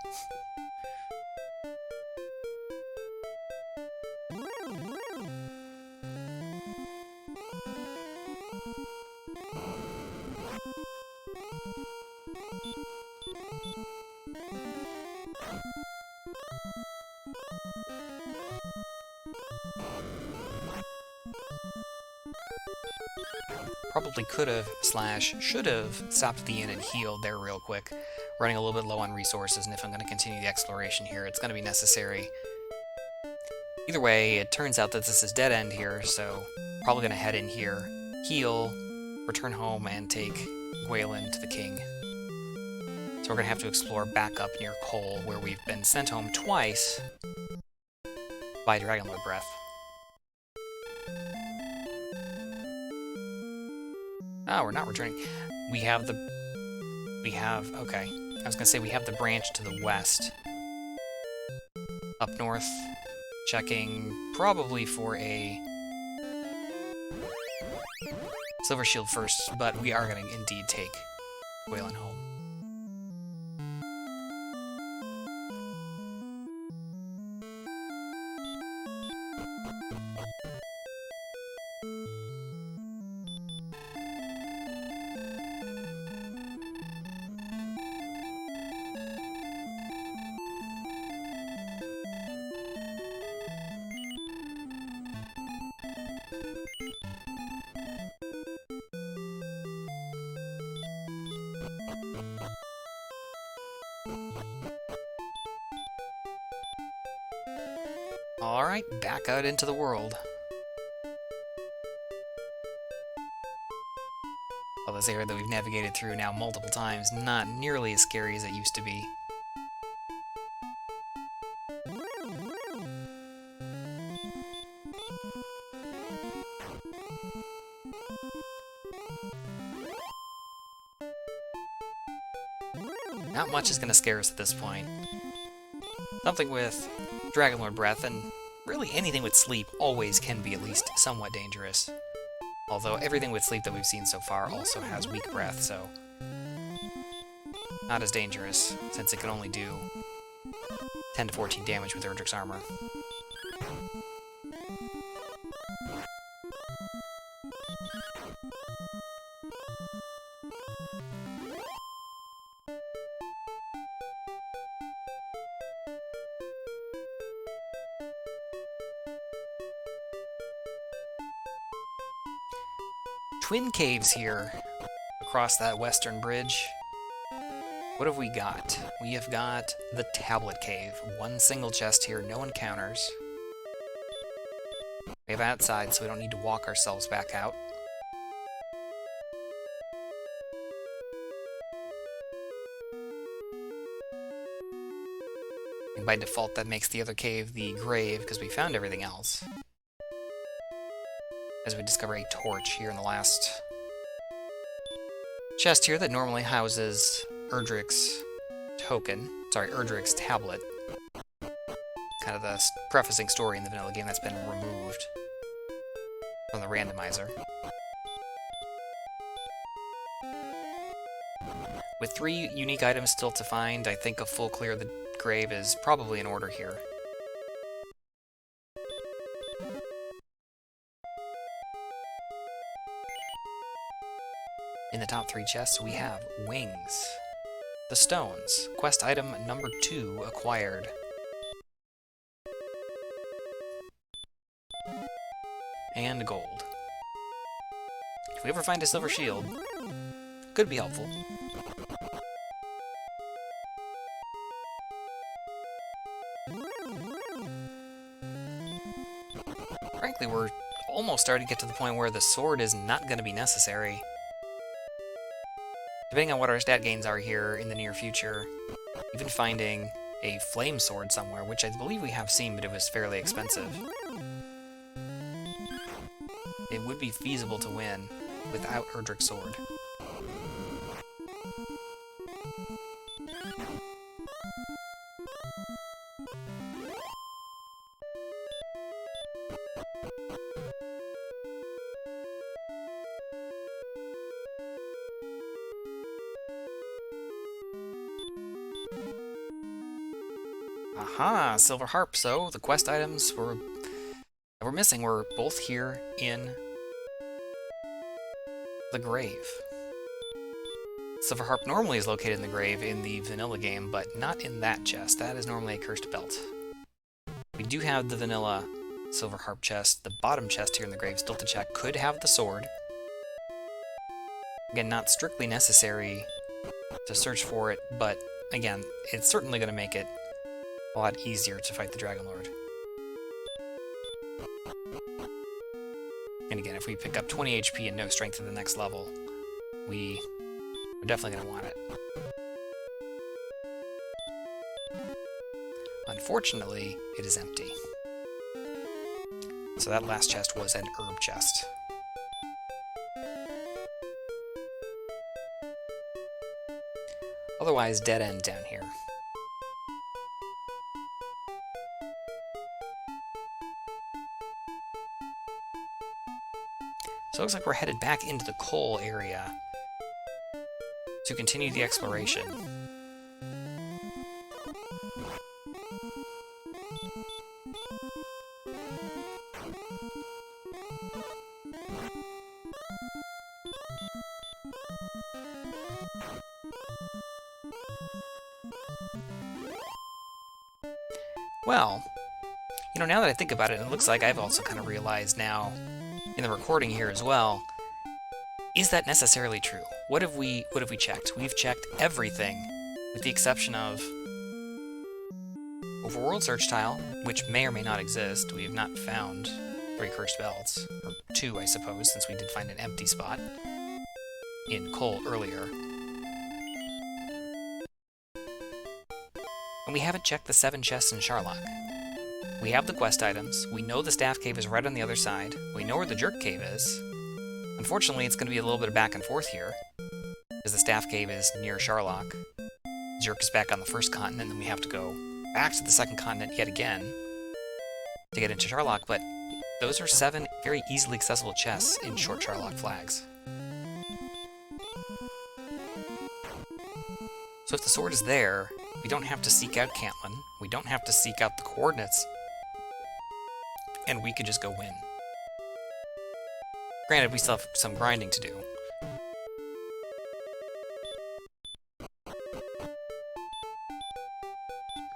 Probably could have / should have stopped at the inn and healed there real quick. Running a little bit low on resources, and if I'm going to continue the exploration here, it's going to be necessary. Either way, it turns out that this is dead end here, so probably going to head in here, heal, return home, and take Gwaelin to the king. So we're going to have to explore back up near Cole, where we've been sent home twice by Dragon Lord Breath. Oh, we're not returning. Okay. I was gonna say we have the branch to the west. Up north, checking probably for a Silver Shield first, but we are gonna indeed take Gwaelin home. Alright, back out into the world. Well, this area that we've navigated through now multiple times, not nearly as scary as it used to be. Not much is going to scare us at this point. Something with Dragon Lord Breath, and really anything with sleep, always can be at least somewhat dangerous. Although everything with sleep that we've seen so far also has weak breath, so not as dangerous, since it can only do 10 to 14 damage with Erdrick's armor. Twin caves here across that western bridge. What have we got? We have got the Tablet Cave. One single chest here, no encounters. We have outside, so we don't need to walk ourselves back out. And by default, that makes the other cave the grave, because we found everything else. As we discover a torch here in the last chest here that normally houses Erdrick's Erdrick's tablet. Kind of the prefacing story in the vanilla game that's been removed from the randomizer. With 3 unique items still to find, I think a full clear of the grave is probably in order here. In the top 3 chests, we have wings. The stones. Quest item number 2 acquired. And gold. If we ever find a silver shield, could be helpful. Frankly, we're almost starting to get to the point where the sword is not going to be necessary. Depending on what our stat gains are here in the near future, even finding a flame sword somewhere, which I believe we have seen, but it was fairly expensive. It would be feasible to win without Erdrick's sword. Aha! Silver harp. So the quest items that we're missing were both here in the grave. Silver harp normally is located in the grave in the vanilla game, but not in that chest. That is normally a cursed belt. We do have the vanilla silver harp chest. The bottom chest here in the grave, still to check, could have the sword. Again, not strictly necessary to search for it, but again, it's certainly going to make it a lot easier to fight the Dragon Lord. And again, if we pick up 20 HP and no strength at the next level, we're definitely going to want it. Unfortunately, it is empty. So that last chest was an herb chest. Otherwise, dead end down here. So it looks like we're headed back into the coal area to continue the exploration. Well, you know, now that I think about it, it looks like I've also kind of realized now in the recording here as well, is that necessarily true? What have we checked? We've checked everything, with the exception of Overworld Search Tile, which may or may not exist. We have not found 3 cursed belts, or 2, I suppose, since we did find an empty spot in coal earlier. And we haven't checked the 7 chests in Sharlock. We have the quest items, we know the Staff Cave is right on the other side, we know where the Jerk Cave is. Unfortunately, it's going to be a little bit of back and forth here, because the Staff Cave is near Sharlock. Jerk is back on the first continent, and then we have to go back to the second continent yet again to get into Sharlock, but those are 7 very easily accessible chests in short Sharlock flags. So if the sword is there, we don't have to seek out Cantlin, we don't have to seek out the coordinates, and we could just go win. Granted, we still have some grinding to do.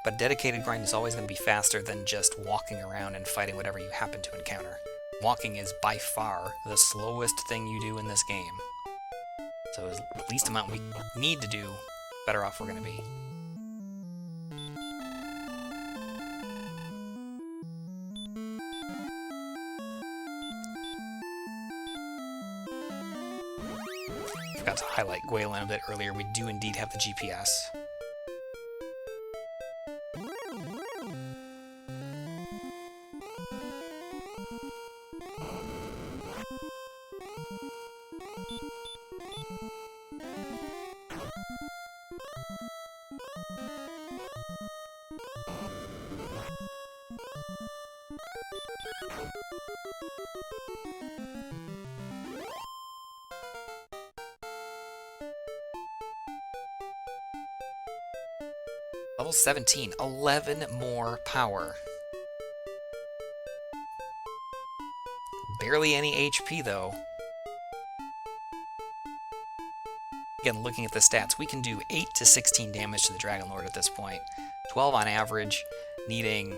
But dedicated grind is always going to be faster than just walking around and fighting whatever you happen to encounter. Walking is by far the slowest thing you do in this game. So the least amount we need to do, better off we're going to be. Forgot to highlight Gwaelin a bit earlier. We do indeed have the GPS. Level 17, 11 more power. Barely any HP, though. Again, looking at the stats, we can do 8 to 16 damage to the Dragon Lord at this point. 12 on average, needing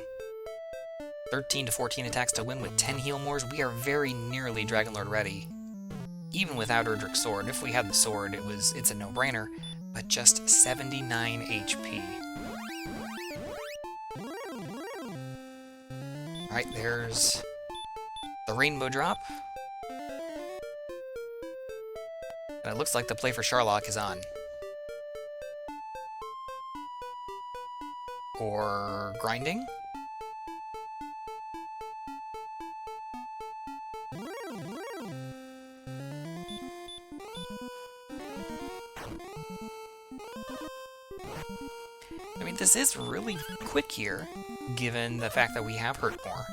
13 to 14 attacks to win with 10 heal mores. We are very nearly Dragon Lord ready, even without Erdrick's sword. If we had the sword, it's a no-brainer, but just 79 HP. Alright, there's the Rainbow Drop. And it looks like the play for Sharlock is on. Or grinding? I mean, this is really quick here, given the fact that we have hurt more.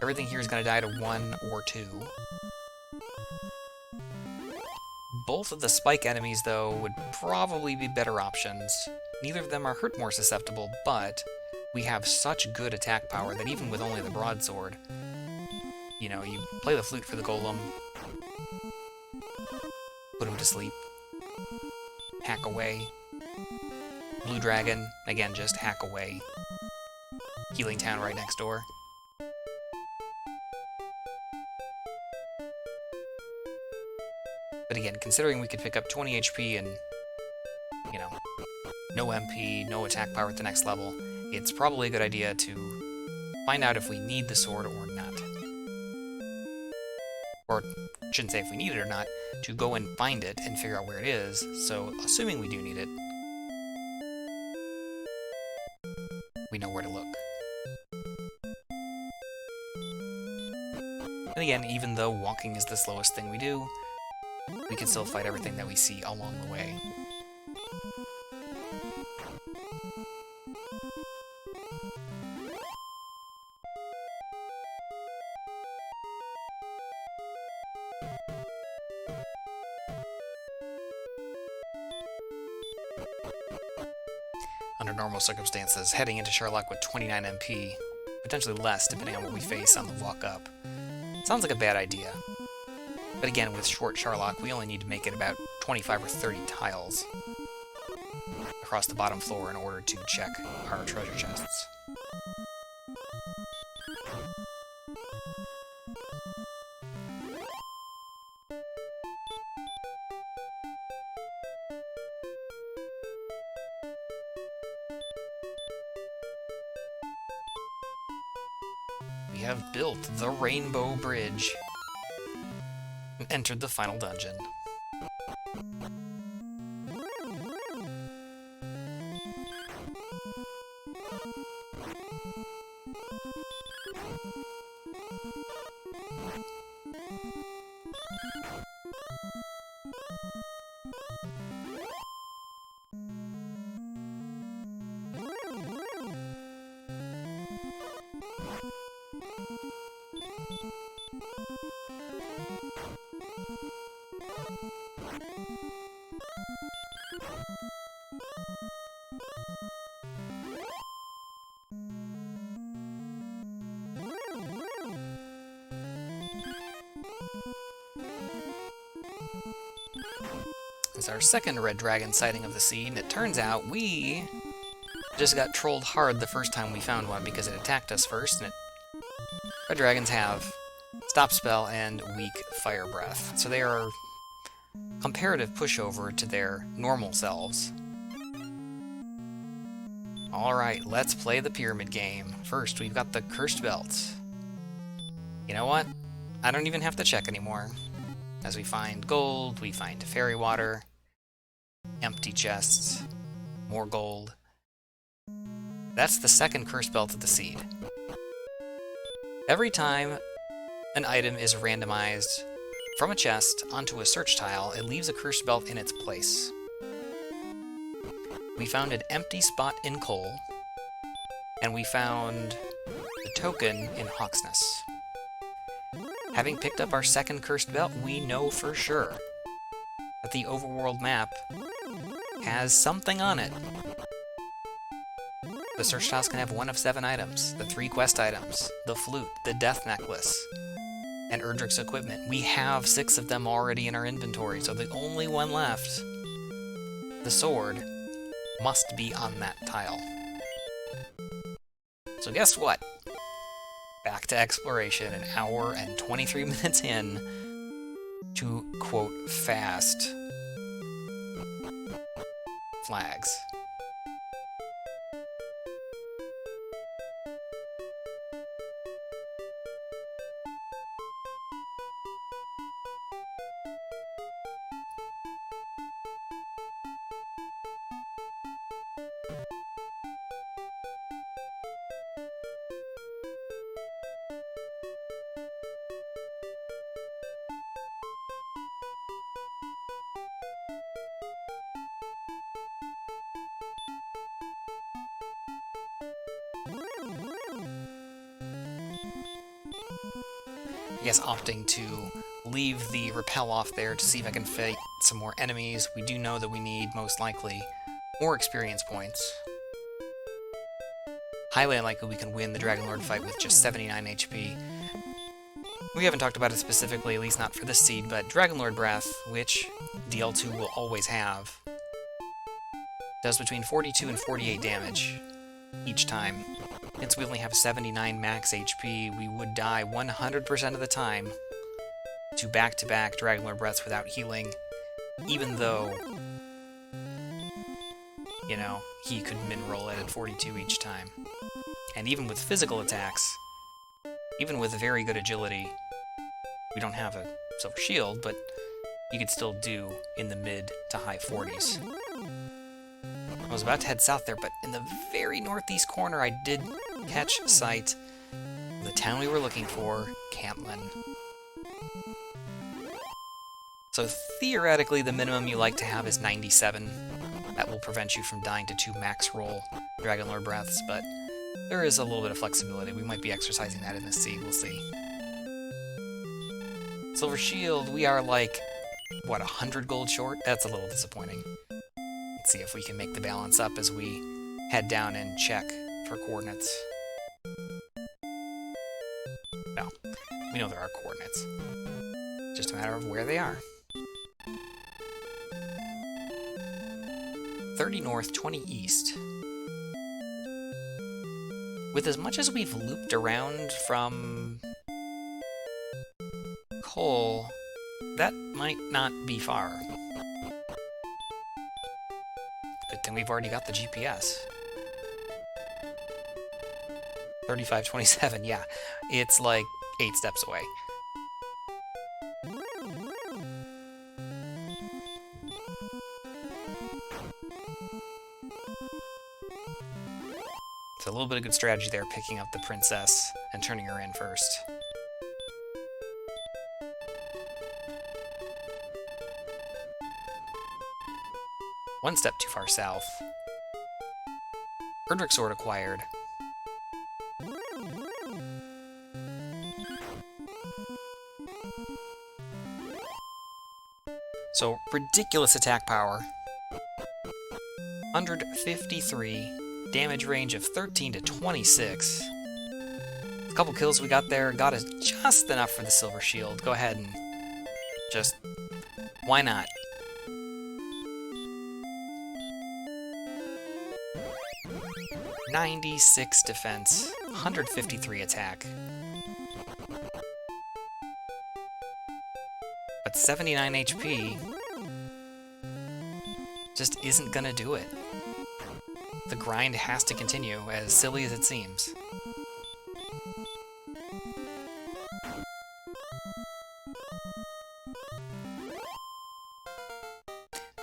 Everything here is going to die to 1 or 2. Both of the spike enemies, though, would probably be better options. Neither of them are hurt more susceptible, but we have such good attack power that even with only the broadsword, you know, you play the flute for the golem, put him to sleep, hack away. Blue Dragon, again, just hack away. Healing Town right next door. But again, considering we could pick up 20 HP and, you know, no MP, no attack power at the next level, it's probably a good idea to find out if we need the sword or not. Or, shouldn't say if we need it or not, to go and find it and figure out where it is, so assuming we do need it, we know where to look. And again, even though walking is the slowest thing we do, we can still fight everything that we see along the way. Under normal circumstances, heading into Sherlock with 29 MP, potentially less depending on what we face on the walk up, sounds like a bad idea. But again, with short Sherlock, we only need to make it about 25 or 30 tiles across the bottom floor in order to check our treasure chests. We have built the Rainbow Bridge and entered the final dungeon. It's our second red dragon sighting of the seed, and it turns out we just got trolled hard the first time we found one because it attacked us first, and red dragons have stop spell and weak fire breath, so they are comparative pushover to their normal selves. Alright, let's play the pyramid game. First, we've got the cursed belt. You know what? I don't even have to check anymore. As we find gold, we find fairy water, empty chests, more gold. That's the second cursed belt of the seed. Every time an item is randomized from a chest onto a search tile, it leaves a cursed belt in its place. We found an empty spot in coal, and we found the token in Hawksness. Having picked up our second cursed belt, we know for sure that the overworld map has something on it. The search tiles can have 1 of 7 items, the 3 quest items, the flute, the death necklace, and Erdrick's equipment. We have 6 of them already in our inventory, so the only one left the sword must be on that tile. So guess what? Back to exploration, an hour and 23 minutes in to, quote, fast flags. I guess opting to leave the rappel off there to see if I can fight some more enemies. We do know that we need, most likely, more experience points. Highly unlikely we can win the Dragon Lord fight with just 79 HP. We haven't talked about it specifically, at least not for this seed, but Dragon Lord Breath, which DL2 will always have, does between 42 and 48 damage each time. Since we only have 79 max HP, we would die 100% of the time to back-to-back Dragon Lord Breaths without healing, even though, you know, he could min-roll it at 42 each time. And even with physical attacks, even with very good agility, we don't have a Silver Shield, but you could still do in the mid to high 40s. I was about to head south there, but in the very northeast corner I did catch sight of the town we were looking for, Cantlin. So theoretically the minimum you like to have is 97. That will prevent you from dying to 2 max roll Dragon Lord Breaths, but there is a little bit of flexibility. We might be exercising that in this seed, we'll see. Silver Shield, we are like, what, 100 gold short? That's a little disappointing. Let's see if we can make the balance up as we head down and check for coordinates. No, we know there are coordinates. It's just a matter of where they are. 30 north, 20 east. With as much as we've looped around from Cole, that might not be far. Good thing we've already got the GPS. 3527, yeah. It's like 8 steps away. So a little bit of good strategy there, picking up the princess and turning her in first. One step too far south. Erdrick Sword acquired. So, ridiculous attack power. 153, damage range of 13 to 26. A couple kills we got there got us just enough for the Silver Shield. Go ahead and just... why not? .96 defense, 153 attack. But 79 HP just isn't gonna do it. The grind has to continue, as silly as it seems.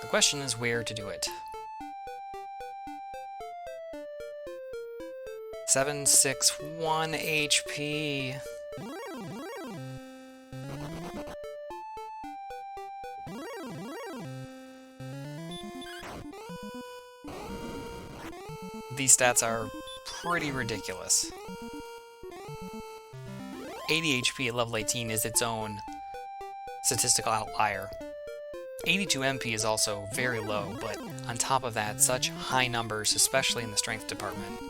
The question is where to do it. 761 HP. These stats are pretty ridiculous. 80 HP at level 18 is its own statistical outlier. 82 MP is also very low, but on top of that, such high numbers, especially in the strength department.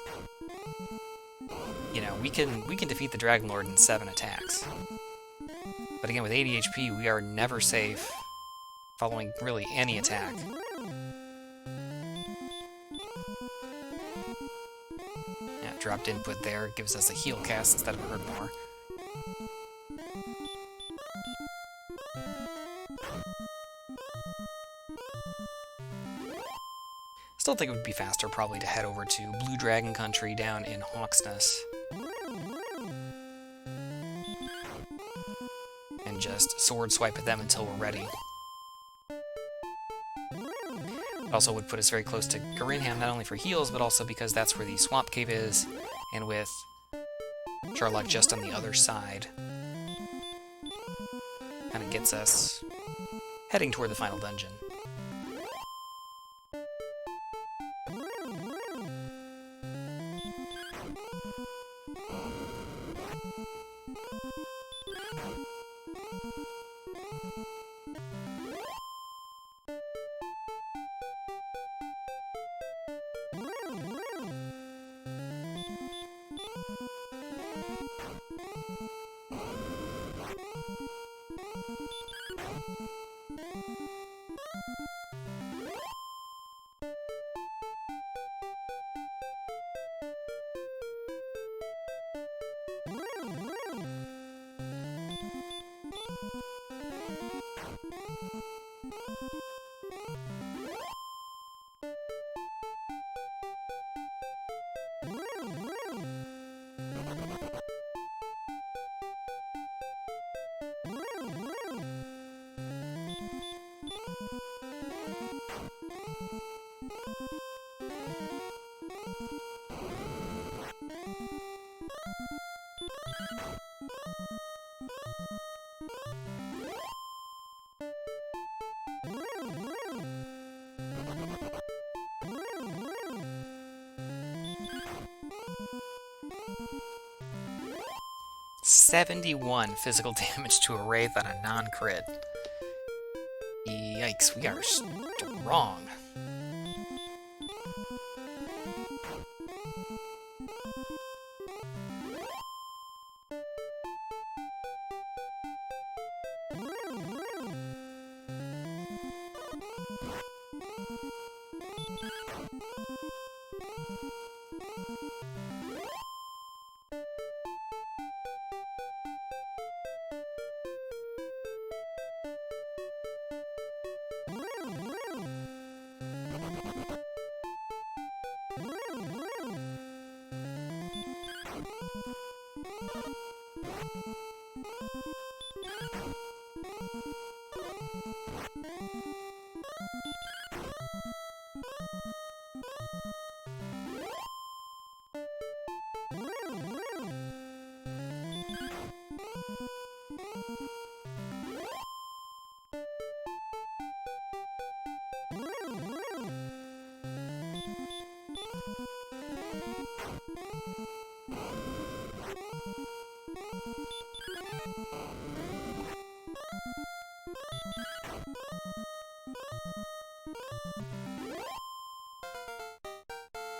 You know, we can defeat the Dragon Lord in 7 attacks. But again, with 80 HP, we are never safe following really any attack. dropped input there. It gives us a heal cast instead of a hurt more. Still think it would be faster probably to head over to Blue Dragon Country down in Hawksness. And just sword swipe at them until we're ready. It also would put us very close to Garinham, not only for heals, but also because that's where the Swamp Cave is, and with Charlock just on the other side. Kind of gets us heading toward the final dungeon. $71 physical damage to a Wraith on a non-crit. Yikes, we are strong.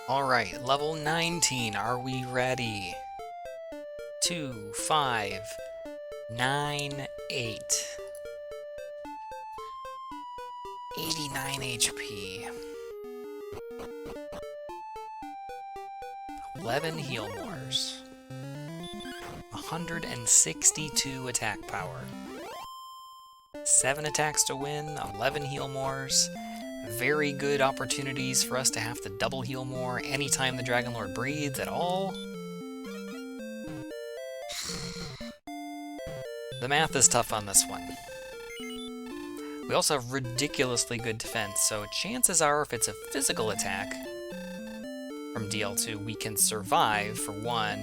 Alright, level 19, are we ready? 2, 5, 9, 8. 89 HP. 11 heal mores. 162 attack power. 7 attacks to win, 11 heal mores. Very good opportunities for us to have to double heal more anytime the Dragon Lord breathes at all. The math is tough on this one. We also have ridiculously good defense, so chances are if it's a physical attack from DL2, we can survive for 1.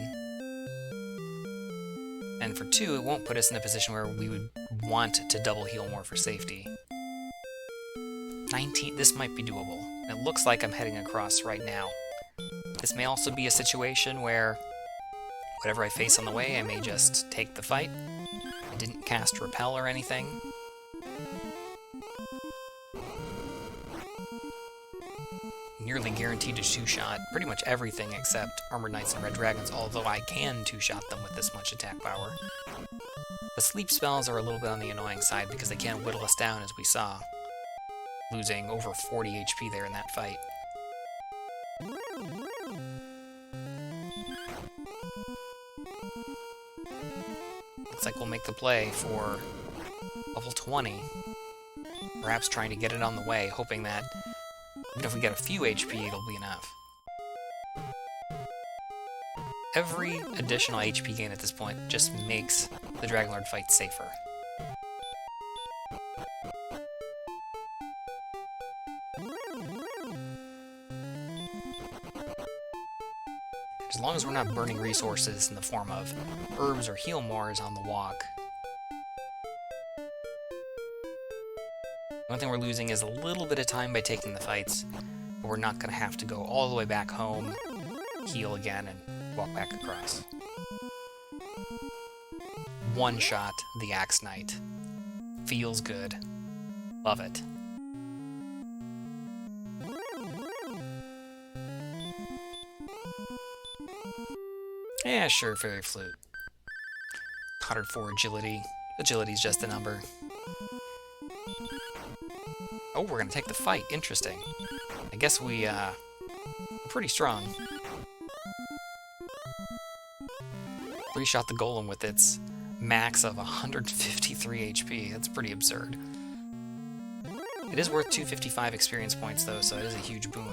And for 2, it won't put us in a position where we would want to double heal more for safety. 19, this might be doable. It looks like I'm heading across right now. This may also be a situation where whatever I face on the way, I may just take the fight. I didn't cast Repel or anything. Nearly guaranteed to two-shot pretty much everything except Armored Knights and Red Dragons, although I can two-shot them with this much attack power. The sleep spells are a little bit on the annoying side because they can whittle us down, as we saw, losing over 40 HP there in that fight. Looks like we'll make the play for level 20. Perhaps trying to get it on the way, hoping that even if we get a few HP, it'll be enough. Every additional HP gain at this point just makes the Dragon Lord fight safer. As long as we're not burning resources in the form of herbs or heal mores on the walk. The only thing we're losing is a little bit of time by taking the fights, but we're not going to have to go all the way back home, heal again, and walk back across. One shot the Axe Knight. Feels good. Love it. Yeah, sure, Fairy Flute. 104 agility. Agility's just a number. Oh, we're gonna take the fight. Interesting. I guess we're pretty strong. Three-shot the golem with its max of 153 HP. That's pretty absurd. It is worth 255 experience points, though, so it is a huge boon.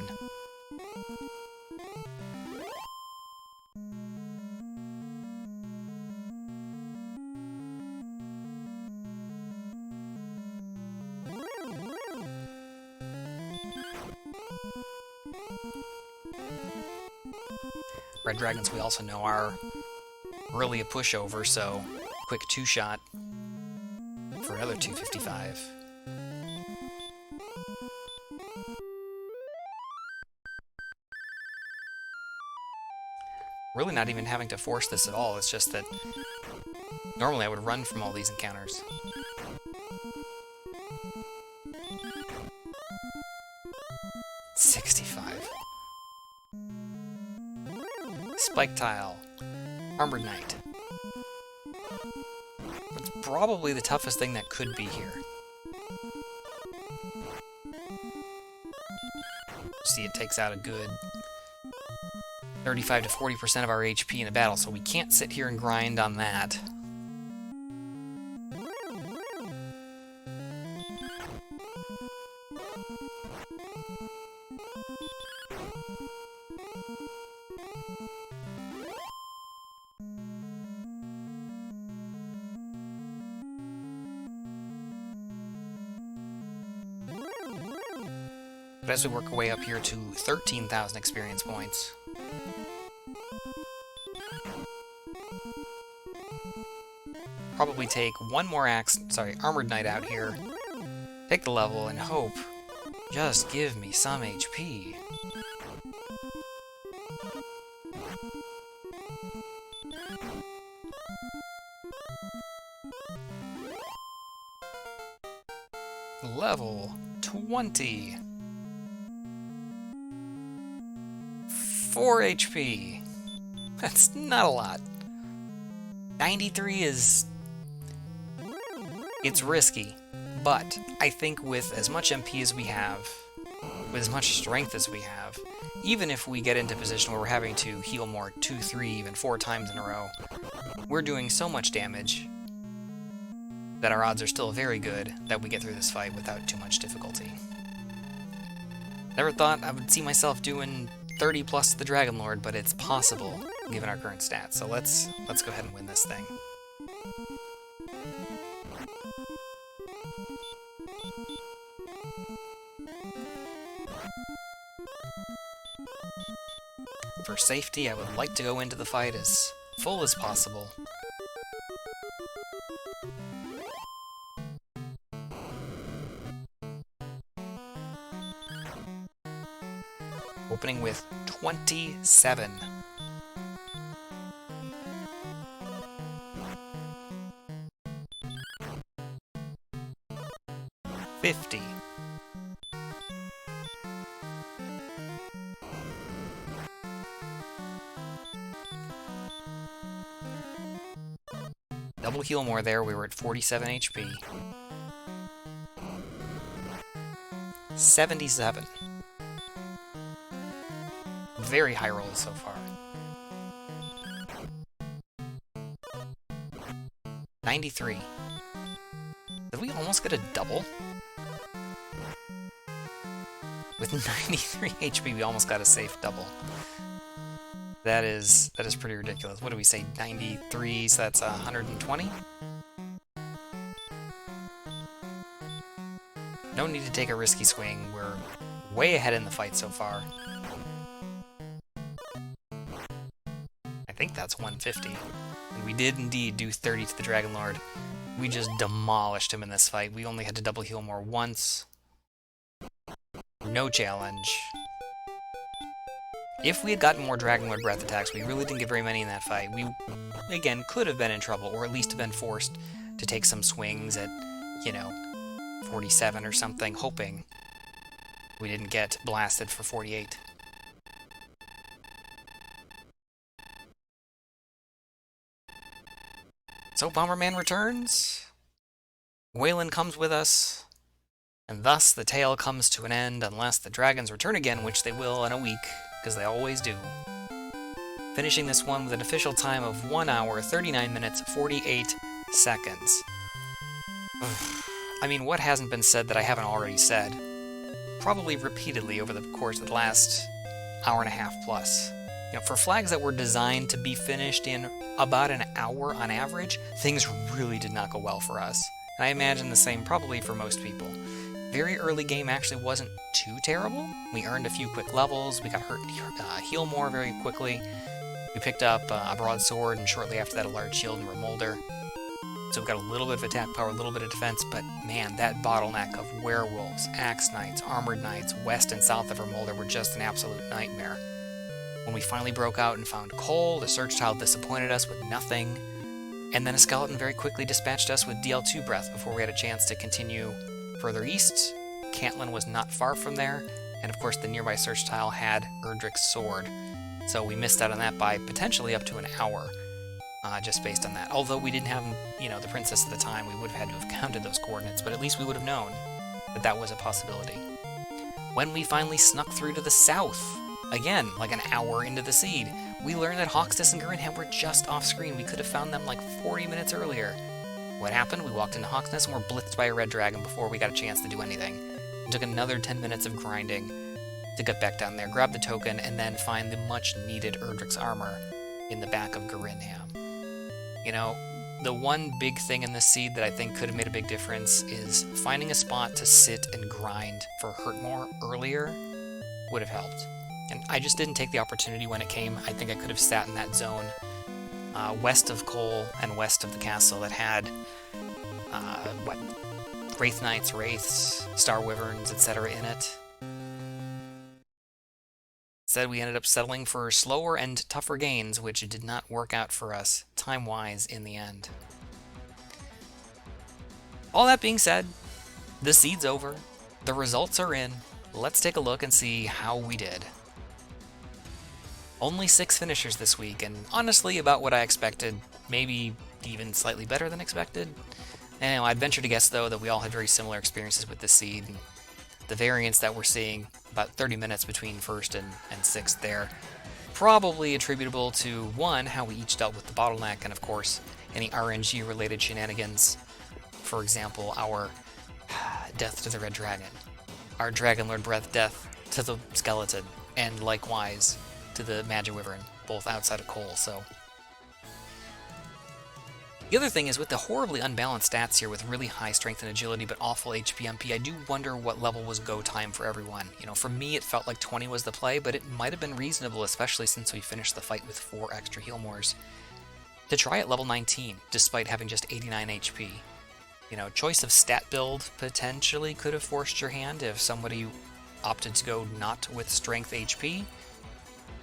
Red dragons, we also know, are really a pushover, so quick two-shot for another 255. Really not even having to force this at all, it's just that normally I would run from all these encounters. Spike Tile. Armored Knight. It's probably the toughest thing that could be here. See, it takes out a good 35 to 40% of our HP in a battle, so we can't sit here and grind on that. But as we work our way up here to 13,000 experience points, probably take one more Armored Knight out here, take the level, and hope. Just give me some HP. Level 20. 4 HP. That's not a lot. 93 is... it's risky, but I think with as much MP as we have, with as much strength as we have, even if we get into a position where we're having to heal more 2, 3, even 4 times in a row, we're doing so much damage that our odds are still very good that we get through this fight without too much difficulty. Never thought I would see myself doing 30 plus to the Dragon Lord, but it's possible given our current stats. So let's go ahead and win this thing. For safety, I would like to go into the fight as full as possible. Opening with 27. $50. Double heal more there, we were at 47 HP. 77. Very high rolls so far. 93. Did we almost get a double? With 93 HP, we almost got a safe double. That is pretty ridiculous. What do we say? 93, so that's 120? No need to take a risky swing. We're way ahead in the fight so far. I think that's 150. And we did indeed do 30 to the Dragon Lord. We just demolished him in this fight. We only had to double heal more once. No challenge. If we had gotten more Dragon Lord breath attacks, we really didn't get very many in that fight. We, again, could have been in trouble, or at least have been forced to take some swings at, you know, 47 or something, hoping we didn't get blasted for 48. So Bomberman returns, Waylon comes with us, and thus the tale comes to an end unless the dragons return again, which they will in a week, because they always do. Finishing this one with an official time of 1 hour, 39 minutes, 48 seconds. I mean, what hasn't been said that I haven't already said? Probably repeatedly over the course of the last hour and a half plus. You know, for flags that were designed to be finished in about an hour on average, things really did not go well for us. And I imagine the same probably for most people. Very early game actually wasn't too terrible. We earned a few quick levels, we got heal more very quickly. We picked up a broadsword, and shortly after that a large shield and Remolder. So we've got a little bit of attack power, a little bit of defense, but man, that bottleneck of werewolves, axe knights, armored knights, west and south of Remolder were just an absolute nightmare. When we finally broke out and found Cole, the search tile disappointed us with nothing, and then a skeleton very quickly dispatched us with DL2 breath before we had a chance to continue further east. Cantlin was not far from there, and of course the nearby search tile had Erdrick's sword, so we missed out on that by potentially up to an hour. Just based on that. Although we didn't have, you know, the princess at the time, we would have had to have counted those coordinates, but at least we would have known that that was a possibility. When we finally snuck through to the south, again, like an hour into the seed, we learned that Hawksness and Garinham were just off-screen. We could have found them like 40 minutes earlier. What happened? We walked into Hawksness and were blitzed by a red dragon before we got a chance to do anything. It took another 10 minutes of grinding to get back down there, grab the token, and then find the much-needed Erdrick's armor in the back of Garinham. You know, the one big thing in this seed that I think could have made a big difference is finding a spot to sit and grind for Hurtmore earlier would have helped. And I just didn't take the opportunity when it came. I think I could have sat in that zone west of Cole and west of the castle that had, Wraith Knights, Wraiths, Star Wyverns, etc. in it. Instead, we ended up settling for slower and tougher gains, which did not work out for us, time-wise, in the end. All that being said, the seed's over, the results are in, let's take a look and see how we did. Only 6 finishers this week, and honestly about what I expected, maybe even slightly better than expected. Anyway, I'd venture to guess, though, that we all had very similar experiences with this seed, and the variance that we're seeing, about 30 minutes between first and 6th there, probably attributable to, 1, how we each dealt with the bottleneck, and of course, any RNG-related shenanigans. For example, our death to the Red Dragon, our Dragon Lord breath death to the skeleton, and likewise to the Magic Wyvern, both outside of Cole, so... The other thing is, with the horribly unbalanced stats here with really high strength and agility but awful HP MP, I do wonder what level was go time for everyone. You know, for me it felt like 20 was the play, but it might have been reasonable, especially since we finished the fight with 4 extra heal mores, to try at level 19, despite having just 89 HP. You know, choice of stat build potentially could have forced your hand if somebody opted to go not with strength HP,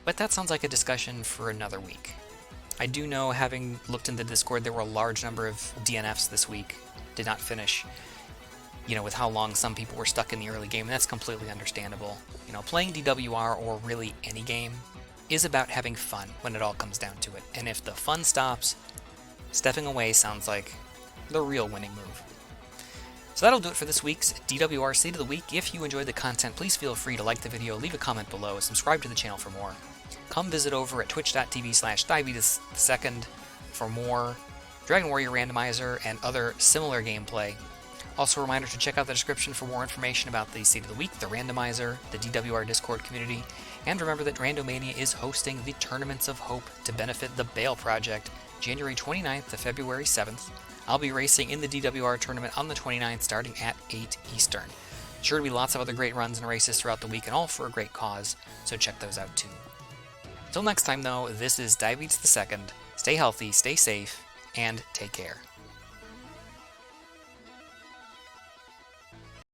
but that sounds like a discussion for another week. I do know, having looked in the Discord, there were a large number of DNFs this week, did not finish, you know, with how long some people were stuck in the early game, and that's completely understandable. You know, playing DWR, or really any game, is about having fun when it all comes down to it, and if the fun stops, stepping away sounds like the real winning move. So that'll do it for this week's DWR Seed of the Week. If you enjoyed the content, please feel free to like the video, leave a comment below, subscribe to the channel for more. Come visit over at twitch.tv/diabetes2 for more Dragon Warrior Randomizer, and other similar gameplay. Also a reminder to check out the description for more information about the Seed of the Week, the Randomizer, the DWR Discord community, and remember that Randomania is hosting the Tournaments of Hope to benefit the Bale Project, January 29th to February 7th. I'll be racing in the DWR tournament on the 29th starting at 8 Eastern. Sure to be lots of other great runs and races throughout the week, and all for a great cause, so check those out too. Till next time though, this is Diabetes the Second. Stay healthy, stay safe, and take care.